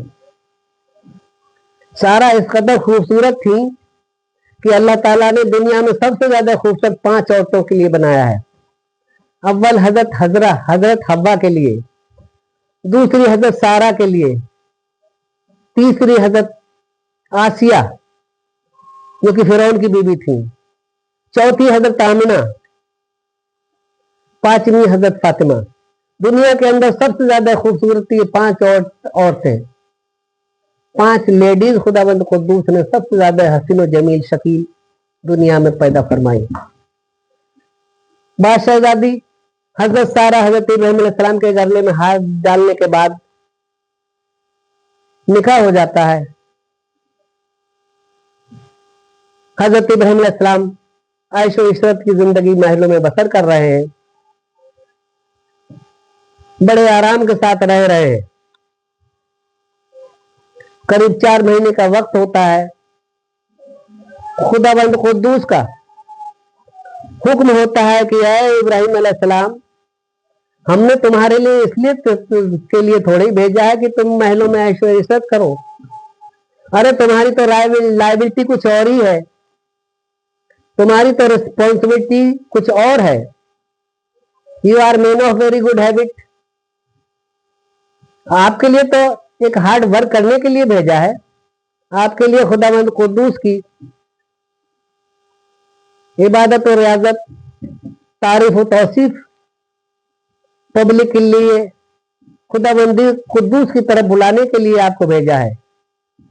Speaker 1: सारा इस कदर खूबसूरत थी कि अल्लाह ताला ने दुनिया में सबसे ज्यादा खूबसूरत 5 औरतों के लिए बनाया है। अव्वल हजरत हव्वा के लिए, दूसरी हजरत सारा के लिए, तीसरी हजरत आसिया जो कि फिरौन की बीवी थी, चौथी हजरत आमिना, पांचवी हजरत फातिमा। दुनिया के अंदर सबसे ज्यादा खूबसूरती 5 औरतें, 5 लेडीज खुदाबंद कुद्दूस ने सबसे ज्यादा हसीन और जमील शकील दुनिया में पैदा फरमाई। बादशाहजादी हजरत सारा हजरत इब्राहिम अलैहिस्सलाम के गले में हाथ डालने के बाद निकाह हो जाता है। हजरत इब्राहिम अलैहिस्सलाम आयशो इशरत की जिंदगी महलों में बसर कर रहे हैं, बड़े आराम के साथ रह रहे हैं। करीब 4 महीने का वक्त होता है। खुदाबंद कुद्दूस का हुक्म होता है कि ऐ इब्राहिम अलैहिस्सलाम, हमने तुम्हारे लिए इसलिए के लिए थोड़ी भेजा है कि तुम महलों में ऐशो इशरत करो। अरे तुम्हारी तो लायबिलिटी कुछ और ही है, तुम्हारी तो रिस्पॉन्सिबिलिटी कुछ और है। You are man of very good habit. आपके लिए तो एक हार्ड वर्क करने के लिए भेजा है। आपके लिए खुदावंद कुद्दूस की इबादत और रियाजत, तारीफ और तौसीफ पब्लिक के लिए खुदाबंदी कुद्दूस की तरफ बुलाने के लिए आपको भेजा है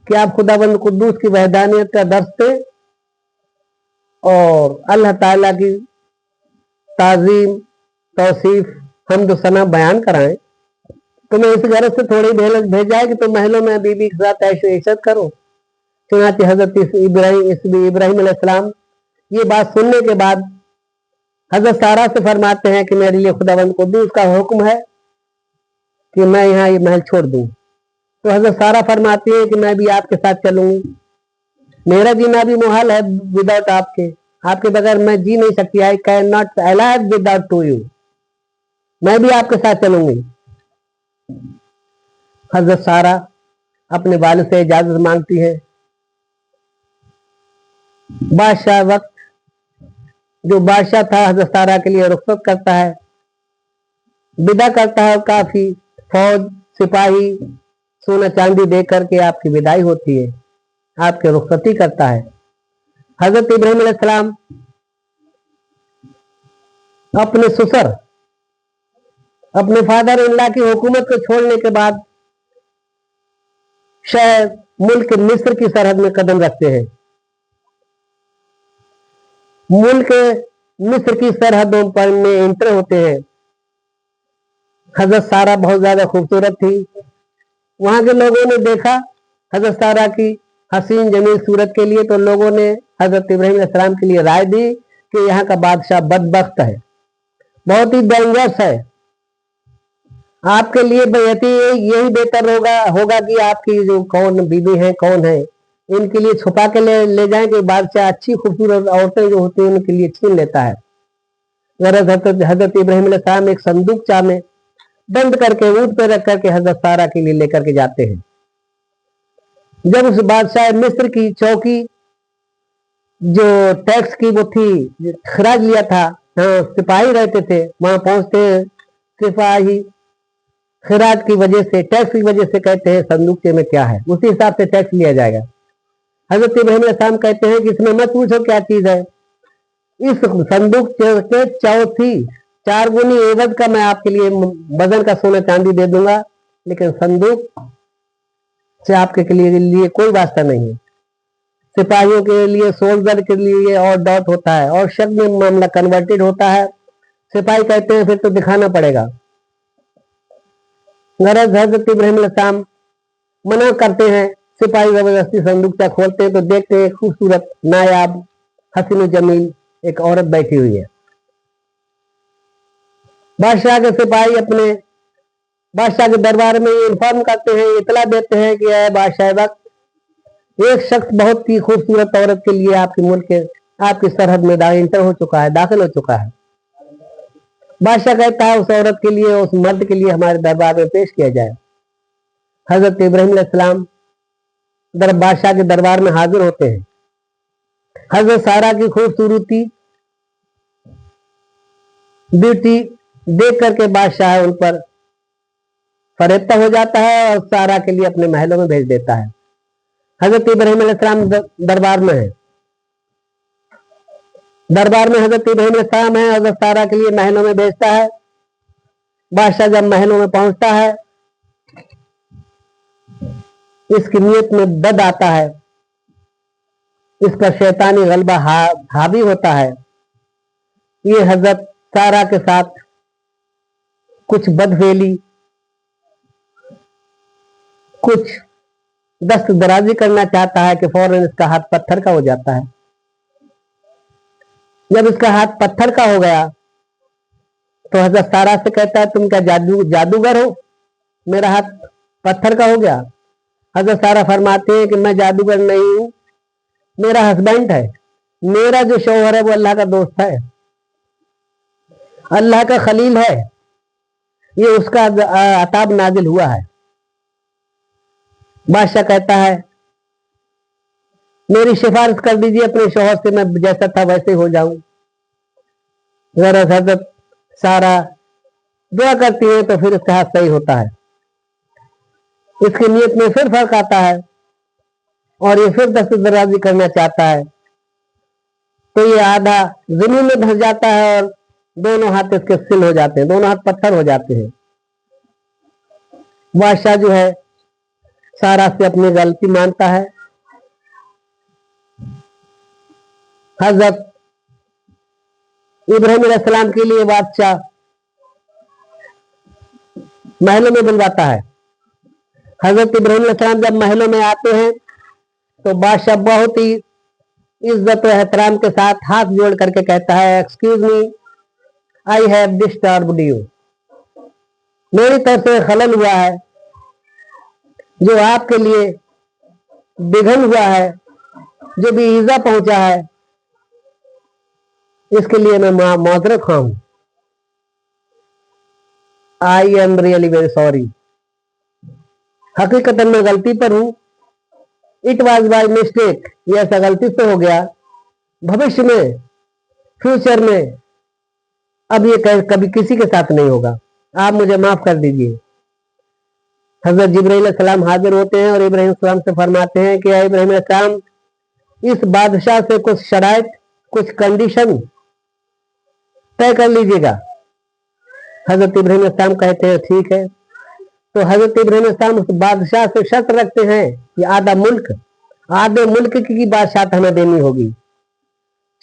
Speaker 1: कि आप खुदाबंद कुद्दूस की वहदानियत का दर्स दें और अल्लाह ताला की ताजीम, तौसीफ, हम्द सना बयान कराएं। तुम्हें इस गरज से थोड़ी भेजा है कि तुम महलों में बीबी के साथ ऐशो इशरत करो। चुनांचे हजरत इब्राहिम अलैहिस्सलाम ये बात सुनने के बाद हजरत सारा से फरमाते हैं कि मेरे लिए खुदावंद कुद्दूस का हुक्म है कि मैं यहाँ ये महल छोड़ दूं। तो हजरत सारा फरमाती है कि मैं भी आपके साथ चलूंगी, मेरा जीना भी मुहाल है विदाउट आपके बगैर मैं जी नहीं सकती। I can not alive without to you. मैं भी आपके साथ चलूंगी। हजरत सारा अपने वालिद से इजाजत मांगती है। बादशाह वक्त जो बादशाह था हजरत सारा के लिए रुखसत करता है, विदा करता है। काफी फौज, सिपाही, सोना चांदी दे करके आपकी विदाई होती है, आपके रुखसती करता है। हजरत इब्राहिम अलैहिस्सलाम अपने ससुर, अपने फादर इन लॉ की हुकूमत को छोड़ने के बाद शायद मुल्क मिस्र की सरहद में कदम रखते हैं। मुल्क मिस्र की सरहदों पर में इंटर होते हैं। हजरत सारा बहुत ज्यादा खूबसूरत थी। वहां के लोगों ने देखा हजरत सारा की हसीन जमील सूरत के लिए, तो लोगों ने हजरत इब्राहिम अलैहिस्सलाम के लिए राय दी कि यहाँ का बादशाह बदबख्त है, बहुत ही डेंजरस है। आपके लिए यही बेहतर होगा कि आपकी जो कौन बीवी है, कौन है, इनके लिए छुपा के ले जाएं कि बादशाह अच्छी खूबसूरत औरतें जो होती हैं उनके लिए छीन लेता है। हजरत इब्राहिम अलैहिस्सलाम एक संदूक चा में बंद करके ऊंट पे रख करके हजरत सारा के लिए लेकर के जाते हैं। जब उस बादशाह मिस्र की चौकी जो टैक्स की वो थी, खराज लिया था, हाँ सिपाही रहते थे, वहां पहुंचते हैं। सिपाही खराज की वजह से, टैक्स की वजह से कहते हैं संदूकचे में क्या है, उसी हिसाब से टैक्स लिया जाएगा। हजरत इब्राहिम अलैहिस्सलाम कहते हैं कि इसमें मत पूछो क्या चीज है, इस संदूक के चौथी 4 गुनी एवज का मैं आपके लिए वजन का सोना चांदी दे दूंगा, लेकिन संदूक से आपके लिए कोई वास्ता नहीं है। सिपाहियों के लिए, सोल्जर के लिए और डॉट होता है और शक में मामला कन्वर्टेड होता है। सिपाही कहते हैं फिर तो दिखाना पड़ेगा। गरज हजरत इब्राहिम अलैहिस्सलाम मना करते हैं। सिपाही जबरदस्ती संदूकचा खोलते हैं तो देखते हैं खूबसूरत, नायाब, हसीन जमील एक औरत बैठी हुई है। बादशाह के सिपाही अपने बादशाह के दरबार में इन्फॉर्म करते हैं, इतला देते हैं कि ऐ बादशाह वक्त एक शख्स बहुत ही खूबसूरत औरत के लिए आपके मुल्क के आपकी सरहद में इंटर हो चुका है, दाखिल हो चुका है। बादशाह कहता है उस औरत के लिए, उस मर्द के लिए हमारे दरबार में पेश किया जाए। हजरत इब्राहिम अलैहिस्सलाम बादशाह के दरबार में हाजिर होते हैं। हजरत सारा की खूबसूरती ब्यूटी देख करके बादशाह उन पर फरेफ्ता हो जाता है और सारा के लिए अपने महलों में भेज देता है। हजरत इब्राहिम अलैहिस्सलाम दरबार में है, दरबार में हजरत इब्राहिम अलैहिस्सलाम है, हजरत सारा के लिए महलों में भेजता है। बादशाह जब महलों में पहुंचता है, इसकी नीयत में दद आता है, इस पर शैतानी गलबा हावी होता है। ये हजरत सारा के साथ कुछ बदफेली, कुछ दस्त दराजी करना चाहता है कि फौरन इसका हाथ पत्थर का हो जाता है। जब इसका हाथ पत्थर का हो गया तो हजरत सारा से कहता है तुम क्या जादूगर हो, मेरा हाथ पत्थर का हो गया। हजरत सारा फरमाते हैं कि मैं जादूगर नहीं हूं, मेरा हस्बैंड है, मेरा जो शौहर है वो अल्लाह का दोस्त है, अल्लाह का खलील है, ये उसका अताब नाजिल हुआ है। बादशाह कहता है मेरी सिफारिश कर दीजिए अपने शौहर से, मैं जैसा था वैसे हो जाऊं। हजरत सारा दुआ करती है तो फिर इसका हाथ सही होता है। इसकी नीयत में फिर फर्क आता है और ये फिर दस्त दराजी करना चाहता है, तो ये आधा जमीन में धंस जाता है और दोनों हाथ इसके सिल हो जाते हैं, दोनों हाथ पत्थर हो जाते हैं। बादशाह जो है सारा से अपनी गलती मानता है। हजरत इब्राहिम अलैहिस्सलाम के लिए बादशाह महलों में बुलवाता है। हजरत इब्राहिम अलैहिस्सलाम जब महलों में आते हैं तो बादशाह बहुत ही इज्जत और एहतराम के साथ हाथ जोड़ करके कहता है excuse me, I have disturbed you, मेरी तरफ से खलल हुआ है, जो आपके लिए विघन हुआ है, जो भी ईजा पहुंचा है, इसके लिए मैं माजरत खां हूं। I am really very sorry, हकीकत में गलती पर हूं, इट वॉज बाय मिस्टेक, ये ऐसा गलती से हो गया, भविष्य में फ्यूचर में अब ये कभी किसी के साथ नहीं होगा, आप मुझे माफ कर दीजिए। हजरत जिब्राइल अलैहिस्सलाम हाजिर होते हैं और इब्राहिम अलैहिस्सलाम से फरमाते हैं कि इब्राहिम अलैहिस्सलाम इस बादशाह से कुछ शराइत, कुछ कंडीशन तय कर लीजिएगा। हजरत इब्राहिम अलैहिस्सलाम कहते हैं ठीक है। तो हजरत इब्राहिम अलैहिस्सलाम उस बादशाह से शर्त रखते हैं कि आधे मुल्क की बादशाह हमें देनी होगी।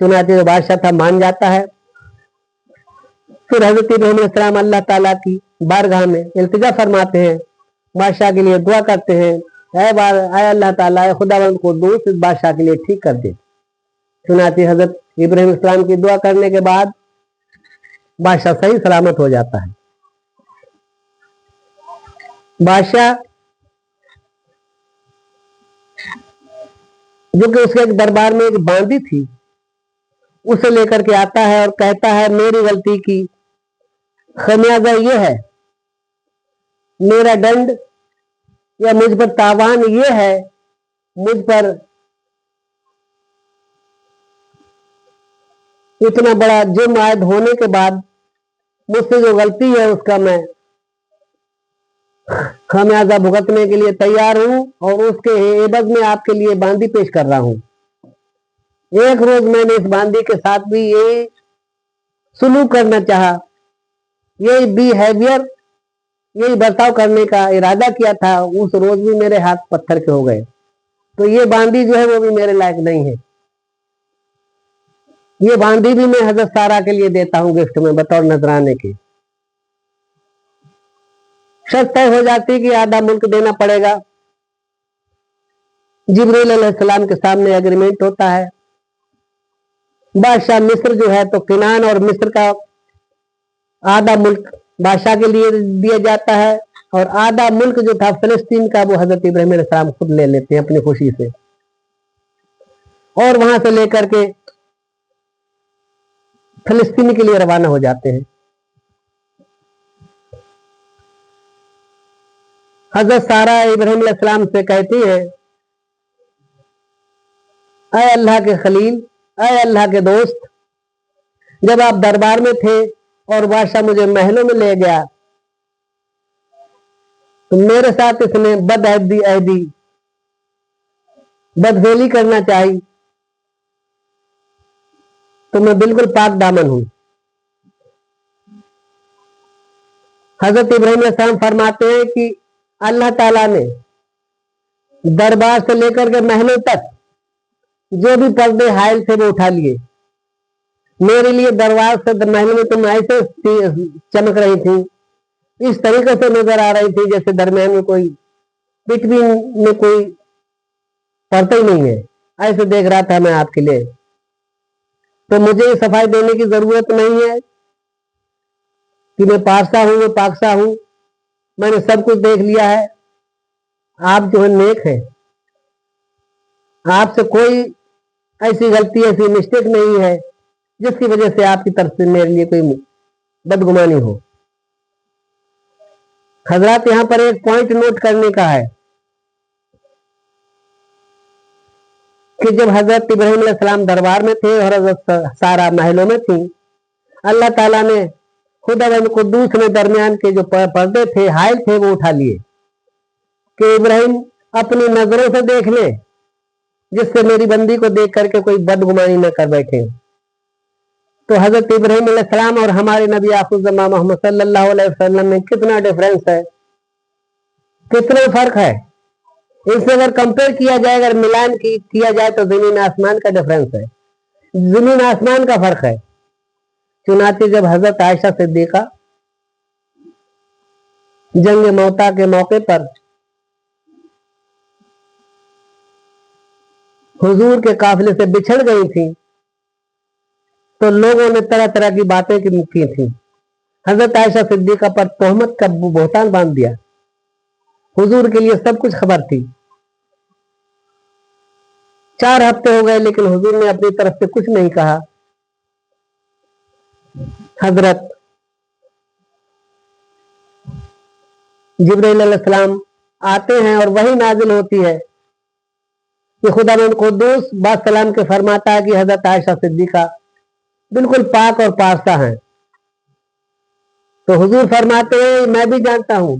Speaker 1: चुनाचे जो बादशाह था मान जाता है। फिर हजरत इब्राहिम अलैहिस्सलाम अल्लाह ताला की बारगाह में इल्तिजा फरमाते हैं, बादशाह के लिए दुआ करते हैं, ऐ अल्लाह ताला, ऐ खुदावंद को दोस्त इस बादशाह के लिए ठीक कर दे। चुनाचे हजरत इब्राहिम अलैहिस्सलाम की दुआ करने के बाद बादशाह सही सलामत हो जाता है। बादशाह जो कि उसके एक दरबार में एक बांदी थी, उसे लेकर के आता है और कहता है मेरी गलती की खमियाजा ये है, मेरा दंड या मुझ पर तावान ये है, मुझ पर इतना बड़ा जुर्म आयद होने के बाद मुझसे जो गलती है उसका मैं खमियाजा भुगतने के लिए तैयार हूं और उसके एवज में आपके लिए बांदी पेश कर रहा हूं। एक रोज मैंने इस बांदी के साथ भी यही सुलूक करना चाहा, यही बिहेवियर, यही बर्ताव करने का इरादा किया था, उस रोज भी मेरे हाथ पत्थर के हो गए। तो ये बांदी जो है वो भी मेरे लायक नहीं है, ये बांदी भी मैं हजरत सारा के लिए देता हूं गिफ्ट में बतौर नजराने के। शर्त तय हो जाती कि आधा मुल्क देना पड़ेगा। जिब्रील अलैहिस्सलाम के सामने एग्रीमेंट होता है। बादशाह मिस्र जो है तो किनान और मिस्र का आधा मुल्क बादशाह के लिए दिया जाता है और आधा मुल्क जो था फिलिस्तीन का वो हजरत इब्राहिम अलैहिस्सलाम खुद ले लेते हैं अपनी खुशी से, और वहां से लेकर के फिलिस्तीन के लिए रवाना हो जाते हैं। हजरत सारा इब्राहिम अलैहिस्सलाम से कहती है, ऐ अल्लाह के खलील, ऐ अल्लाह के दोस्त, जब आप दरबार में थे और बादशाह मुझे महलों में ले गया तो मेरे साथ इसने बदअहदी बदफेली करना चाहिए, तो मैं बिल्कुल पाक दामन हूं। हजरत इब्राहिम अलैहिस्सलाम फरमाते हैं कि अल्लाह ताला ने दरबार से लेकर के महलों तक जो भी पर्दे हायल थे वो उठा लिए। मेरे लिए दरबार से महल में तुम ऐसे चमक रही थी, इस तरीके से नजर आ रही थी जैसे दरमियान में कोई, बिटवीन में कोई पर्दा ही नहीं है, ऐसे देख रहा था मैं आपके लिए। तो मुझे सफाई देने की जरूरत नहीं है कि मैं पारसा हूं, मैं पाकसा हूं, मैंने सब कुछ देख लिया है। आप जो है नेक है, आपसे कोई ऐसी गलती, ऐसी मिस्टेक नहीं है जिसकी वजह से आपकी तरफ से मेरे लिए कोई बदगुमानी हो। हजरत यहां पर एक पॉइंट नोट करने का है कि जब हजरत इब्राहिम अलैहिस्सलाम दरबार में थे और हजरत सारा महलों में थी, अल्लाह ताला ने खुदावंद कुद्दूस ने दरमियान के जो पर्दे थे, हायल थे, वो उठा लिए कि इब्राहिम अपनी नजरों से देख ले, जिससे मेरी बंदी को देख करके कोई बदगुमानी न कर बैठे। तो हजरत इब्राहिम अलैहिस्सलाम और हमारे नबी आखिर मोहम्मद सल्लल्लाहु अलैहि वसल्लम में कितना डिफरेंस है, कितना फर्क है। इनसे अगर कंपेयर किया जाए, अगर मिलान किया जाए तो जमीन आसमान का डिफरेंस है, जमीन आसमान का फर्क है। चुनाचे जब हजरत आयशा सिद्दीका जंग मौता के मौके पर हुजूर के काफिले से बिछड़ गई थी तो लोगों ने तरह तरह की बातें की थी। हजरत आयशा सिद्दीका पर तोहमत का बोहतान बांध दिया। हुजूर के लिए सब कुछ खबर थी। 4 हफ्ते हो गए लेकिन हुजूर ने अपनी तरफ से कुछ नहीं कहा। हजरत जिब्रील अलैहिस्सलाम आते हैं और वही नाजिल होती है कि खुदावंद कुद्दूस बासलाम के फरमाता है कि हजरत आयशा सिद्दीका बिल्कुल पाक और पारसा हैं। तो हुजूर फरमाते हैं, मैं भी जानता हूं,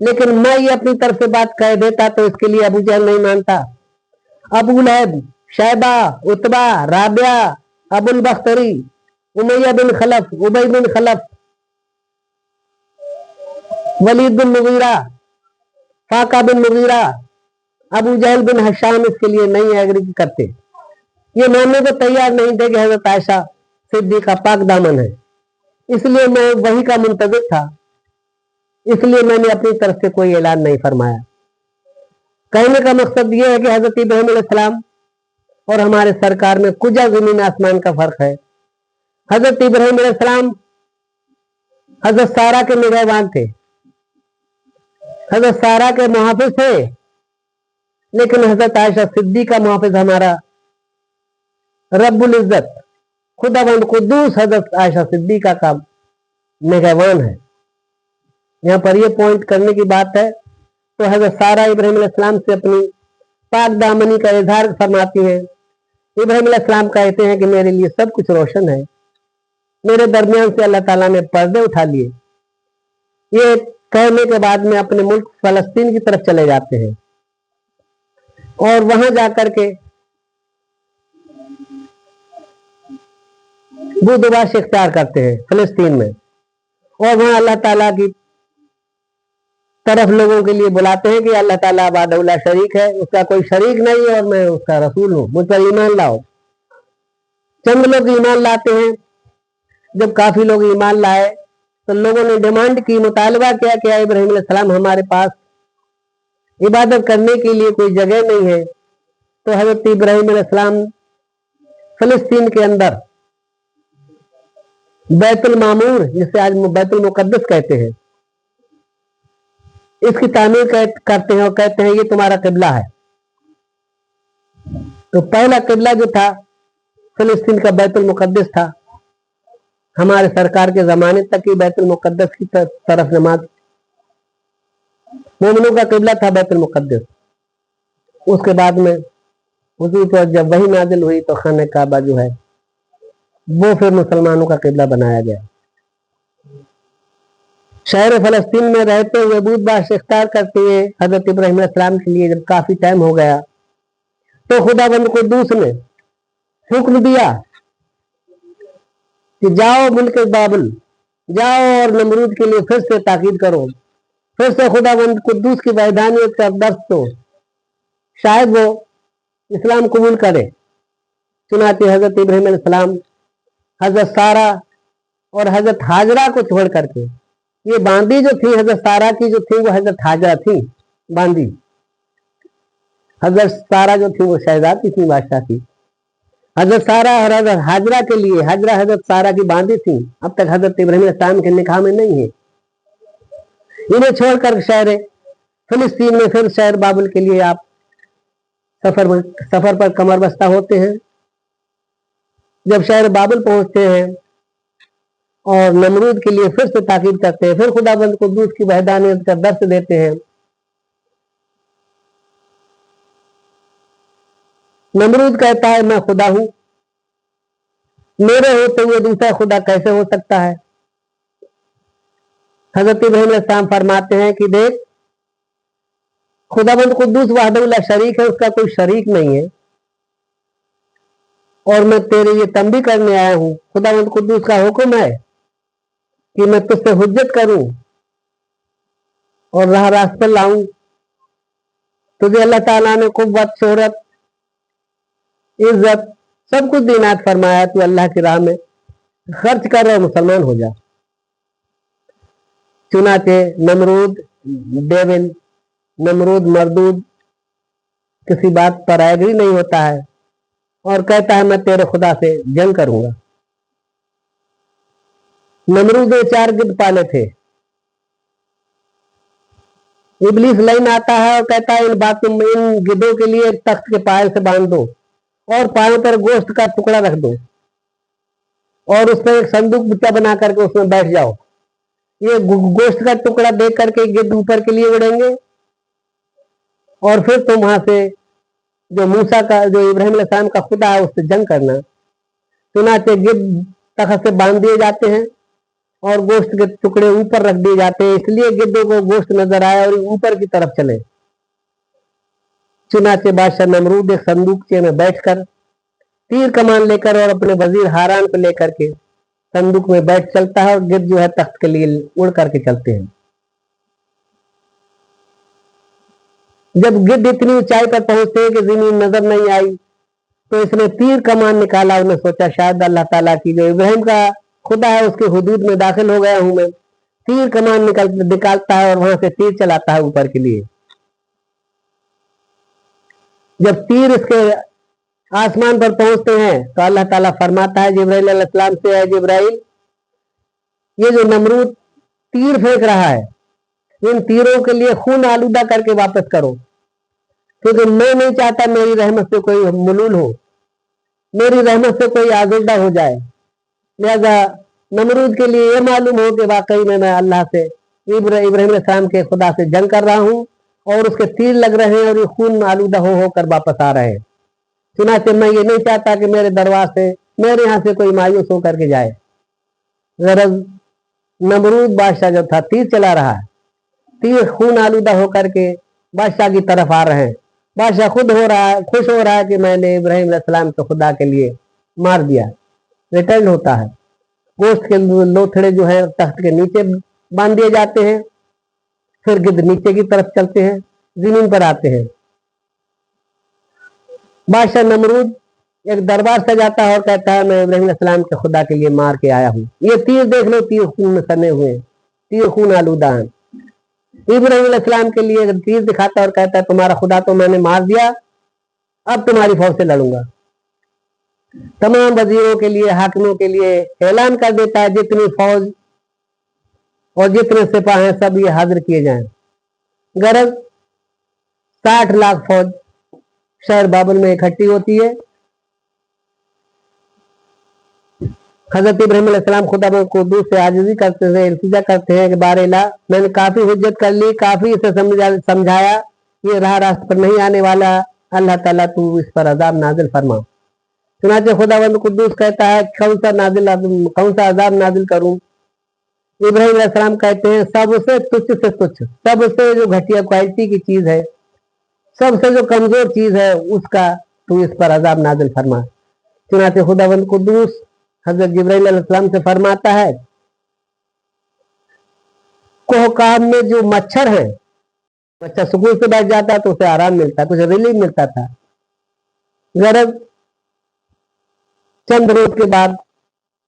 Speaker 1: लेकिन मैं ये अपनी तरफ से बात कह देता तो इसके लिए अबू जहल नहीं मानता। अबू लहब, शैबा, उतबा, राबिया, अबुल बख्तरी, उमैया बिन खलफ, उबई बिन खलफ, वलीद बिन मुगीरा, फाका बिन मुगीरा, अबू जहल बिन हशाम इसके लिए नहीं एग्री करते। ये मानने को तैयार नहीं थे कि हजरत आयशा सिद्दीका पाक दामन है। इसलिए मैं वही का मुंतज़िर था, इसलिए मैंने अपनी तरफ से कोई ऐलान नहीं फरमाया। कहने का मकसद यह है कि हजरत इब्राहिम अलैहिस्सलाम और हमारे सरकार में कुजा जमीन आसमान का फर्क है। हजरत इब्राहिम अलैहिस्सलाम हजरत सारा के निगहबान थे, हजरत सारा के मुहाफिज थे, लेकिन हजरत आयशा सिद्दीका मुहाफिज हमारा रब्बुल इज्जत खुदावंद कुद्दूस हजरत आयशा सिद्दीका का निगहबान है। यहाँ पर यह पॉइंट करने की बात है। तो हजरत सारा इब्राहिम अलैहिस्सलाम से अपनी पाक दामनी का इजहार फरमाती हैं। इब्राहिम अलैहिस्सलाम कहते हैं कि मेरे लिए सब कुछ रोशन है, मेरे दरमियान से अल्लाह ताला ने पर्दे उठा लिए। ये कहने के बाद में अपने मुल्क फलस्तीन की तरफ चले जाते हैं और वहां जाकर के बुदवाश इख्तियार करते हैं फिलिस्तीन में, और वहां अल्लाह ताला की तरफ लोगों के लिए बुलाते हैं कि अल्लाह ताला वाहदहुल्ला शरीक है, उसका कोई शरीक नहीं है और मैं उसका रसूल हूं, मुझ पर ईमान लाओ। चंद लोग ईमान लाते हैं। जब काफी लोग ईमान लाए तो लोगों ने डिमांड की, मुतालबा किया कि इब्राहिम अलैहिस्सलाम हमारे पास इबादत करने के लिए कोई जगह नहीं है। तो हजरत इब्राहिम अलैहिस्सलाम फिलिस्तीन के अंदर बैतुल मामूर, जिसे आज बैतुल मुकद्दस कहते हैं, इसकी तामीर करते हैं और कहते हैं ये तुम्हारा किबला है। तो पहला किबला जो था फिलिस्तीन का बैतुल मुकद्दस था। हमारे सरकार के जमाने तक ही बैतुल मुकद्दस की तरफ नमाज, मोमिनों का किबला था बैतुल मुकद्दस। उसके बाद में हुजूर पर जब वही नाजिल हुई तो खाने काबा जो है वो फिर मुसलमानों का किबला बनाया गया। शहर फलस्तीन में रहते हुए बूद बाश इख्तियार करते हुए हजरत इब्राहिम अलैहिस्सलाम के लिए जब काफी टाइम हो गया तो खुदाबंद कुद्दूस ने हुक्म दिया कि जाओ मुल्क बाबुल, जाओ और नमरूद के लिए फिर से ताकीद करो, फिर से खुदाबंद कुद्दूस की वैधानियत का दर्स दो, शायद वो इस्लाम कबूल करे। चुनाचे हजरत इब्राहिम अलैहिस्सलाम हजरत सारा और हजरत हाजरा को छोड़ करके, ये बांदी जो थी हजरत सारा की जो थी वो हजरत हाजरा थी बांदी। हजरत सारा जो थी वो शहजादी थी बादशाह की। हजरत सारा और हजरत हाजरा के लिए, हाजरा हजरत सारा की बांदी थी, अब तक हजरत इब्राहिम अलैहिस्सलाम के निकाह में नहीं है। इन्हें छोड़कर शहर फिलिस्तीन में फिर शहर बाबुल के लिए आप सफर पर कमर बस्ता होते हैं। जब शहर बाबुल पहुंचते हैं और नमरूद के लिए फिर से ताकीद करते हैं, फिर खुदाबंद कुद्दूस की वहदानियत का दर्स देते हैं। नमरूद कहता है मैं खुदा हूं, मेरे होते हुए दूसरा खुदा कैसे हो सकता है। हजरत इब्राहिम अलैहिस्सलाम फरमाते हैं कि देख, खुदाबंद कुद्दूस वहदहू ला शरीक है, उसका कोई शरीक नहीं है, और मैं तेरे ये तंबी करने आया हूं। खुदाबंद कुद्दूस का हुक्म है कि मैं तुझसे हुज्जत करूं और राह रास्त पर लाऊं। तुझे अल्लाह ताला ने कुव्वत, शोहरत, इज्जत सब कुछ दीनात फरमाया, तू अल्लाह की राह में खर्च कर और मुसलमान हो जा। चुनाचे नमरूद डेविल, नमरूद मरदूद किसी बात पर एग्री नहीं होता है और कहता है मैं तेरे खुदा से जंग करूंगा। नमरूद ने 4 गिद्ध पाले थे। इब्लीस लाइन आता है और कहता है इन गिद्धों के लिए एक तख्त के पायल से बांध दो और पायों पर गोश्त का टुकड़ा रख दो और उसमें एक संदूक बिच्चा बना करके उसमें बैठ जाओ। ये गोश्त का टुकड़ा देख करके गिद्ध ऊपर के लिए उड़ेंगे और फिर तुम वहां से जो मूसा का, जो इब्राहिम अलैहिस्सलाम का खुदा है, उससे जंग करना। चुनाचे गिद्ध तख्त से बांध दिए जाते हैं और गोश्त के टुकड़े ऊपर रख दिए जाते हैं, इसलिए गिद्धों को गोश्त नजर आए और ऊपर की तरफ चले। चुनाचे बादशाह नमरूद एक संदूकचे में बैठकर तीर कमान लेकर और अपने वजीर हारान को लेकर के संदूक में बैठ चलता है और गिद्ध जो है तख्त के लिए उड़ करके चलते हैं। जब गिद्ध इतनी ऊंचाई पर पहुंचते हैं कि जमीन नजर नहीं आई तो इसने तीर कमान निकाला। उन्हें सोचा शायद अल्लाह ताला की जो इब्राहिम का खुदा है उसके हुदूद में दाखिल हो गया हूं मैं। तीर कमान निकालता है और वहां से तीर चलाता है ऊपर के लिए। जब तीर इसके आसमान पर पहुंचते हैं तो अल्लाह ताला फरमाता है जिब्राइल अलैहिस्सलाम से, है जिब्राइल, ये जो नमरूद तीर फेंक रहा है इन तीरों के लिए खून आलूदा करके वापस करो, क्योंकि मैं नहीं चाहता मेरी रहमत से कोई मलूल हो, मेरी रहमत से कोई आज़ुदा हो जाए। लिहाजा नमरूद के लिए ये मालूम हो कि वाकई में मैं अल्लाह से, इब्राहिम अलैहिस्सलाम के खुदा से जंग कर रहा हूं और उसके तीर लग रहे हैं और ये खून आलूदा हो होकर वापस आ रहे हैं। चुनाचे मैं ये नहीं चाहता कि मेरे दरबार से, मेरे यहाँ से कोई मायूस होकर के जाए। गरज नमरूद बादशाह जो था तीर चला रहा है, तीर खून आलूदा होकर के बादशाह की तरफ आ रहे हैं। बादशाह खुद खुश हो रहा है कि मैंने इब्राहिम अलैहिस्सलाम के खुदा के लिए मार दिया। रिटर्न होता है, गोश्त के लोथड़े जो है तख्त के नीचे बांध दिए जाते हैं, फिर गिद्ध नीचे की तरफ चलते हैं, जमीन पर आते हैं। बादशाह नमरूद एक दरबार सजाता है और कहता है मैं इब्राहिम अलैहिस्सलाम के खुदा के लिए मार के आया हूं। ये तीर देख लो, तीर खून में सने हुए, तीर खून आलूदा है। इब्राहिम अलैहिस्सलाम के लिए तीर दिखाता है और कहता है तुम्हारा खुदा तो मैंने मार दिया, अब तुम्हारी फौज से लड़ूंगा। तमाम वजीरों के लिए, हाकिमों के लिए ऐलान कर देता है जितनी फौज और जितने सिपाही हैं सब ये हाजिर किए जाएं। गरज 60 लाख फौज शहर बाबुल में इकट्ठी होती है। हजरत इब्राहिम अलैहिस्सलाम खुदा कुद्दूस से आजिज़ी करते थे, इल्तिजा करते हैं कि बारेला मैंने काफी हुज्जत कर ली, काफी इसे समझाया, ये राह रास्त पर नहीं आने वाला, अल्लाह ताला तू इस पर अजाब नाजिल फरमा। चुनाचे खुदावंद कुद्दूस कहता है कौन सा अजाब नाजिल करूं। इब्राहिम अलैहिस्सलाम कहते हैं सबसे तुच्छ से तुच्छ, सबसे जो घटिया क्वालिटी की चीज है, सबसे जो कमजोर चीज है, उसका तू इस पर अजाब नाजिल फरमा। चुनाचे खुदावंद कुद्दूस हजरत जिब्राइल अलैहिस्सलाम से फरमाता है कोहकाम में जो मच्छर है, बच्चा सुकून से बैठ जाता तो उसे आराम मिलता, कुछ रिलीफ मिलता था। गरज चंद रोज के बाद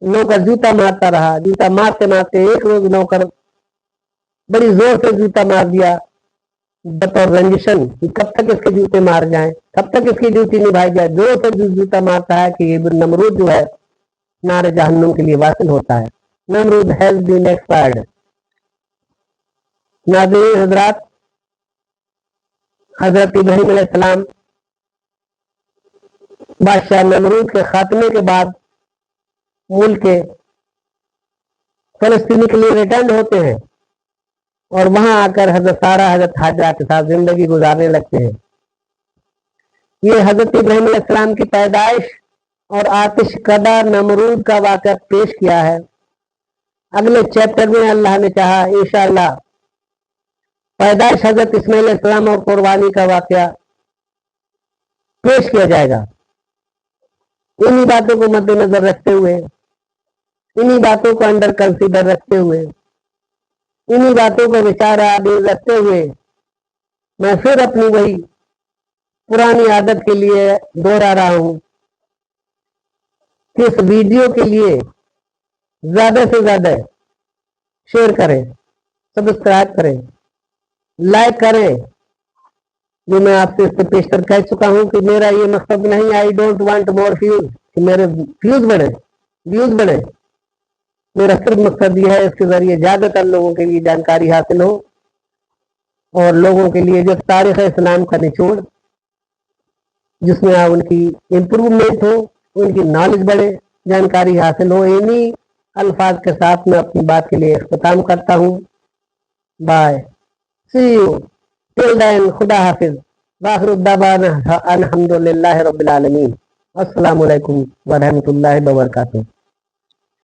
Speaker 1: नौकर जूता मारता रहा, जूता मारते मारते एक रोज नौकर बड़ी जोर से जूता मार दिया बतौर रंजिशन कि कब तक इसके जूते मार जाएं, कब तक इसकी ड्यूटी निभाई जाए। जोर से जूता मारता है कि नमरूद जो है नारे जहन्नुम के लिए वासिल होता है। Namrud has been expired. नाज़रीन हजरात, हजरत इब्राहिम अलैहिस्सलाम बादशाह नमरूद के खात्मे के बाद मुल्क के फलस्तीनी के लिए रिटर्न होते हैं और वहां आकर हजरत सारा हजरत हाजरा के साथ जिंदगी गुजारने लगते हैं। ये हजरत इब्राहिम अलैहिस्सलाम की पैदाइश और आतिश कदा नमरूद का वाक़या पेश किया है। अगले चैप्टर में अल्लाह ने चाहा इंशाअल्लाह पैदाइश हजरत इस्माइल अलैहिस्सलाम और कुर्बानी का वाक़या पेश किया जाएगा। इन्हीं बातों को मद्देनजर रखते हुए, इन्हीं बातों को अंडर कंसीडर रखते हुए, इन्हीं बातों को विचार आदि रखते हुए मैं फिर अपनी वही पुरानी आदत के लिए दोहरा रहा हूं कि इस वीडियो के लिए ज्यादा से ज्यादा शेयर करें, सब्सक्राइब करें, लाइक करें। जो मैं आपसे इस पर पेशतर कह चुका हूं कि मेरा ये मकसद नहीं, I don't want more views, कि मेरे व्यूज बढ़े, व्यूज बढ़े। मेरा सिर्फ मकसद ये है इसके जरिए ज्यादातर लोगों के लिए जानकारी हासिल हो और लोगों के लिए जो तारीख इस्लाम का निचोड़ जिसमें उनकी इम्प्रूवमेंट हो, उनकी नॉलेज बढ़े, जानकारी हासिल हो। इन्हीं अल्फाज के साथ मैं अपनी बात के लिए इख्तिताम करता हूँ। Bye, see you till then, खुदा हाफिज, वाखिर दावाना अल्हम्दुलिल्लाहि रब्बिल आलमीन। अस्सलामु अलैकुम व रहमतुल्लाहि व बरकातुहू।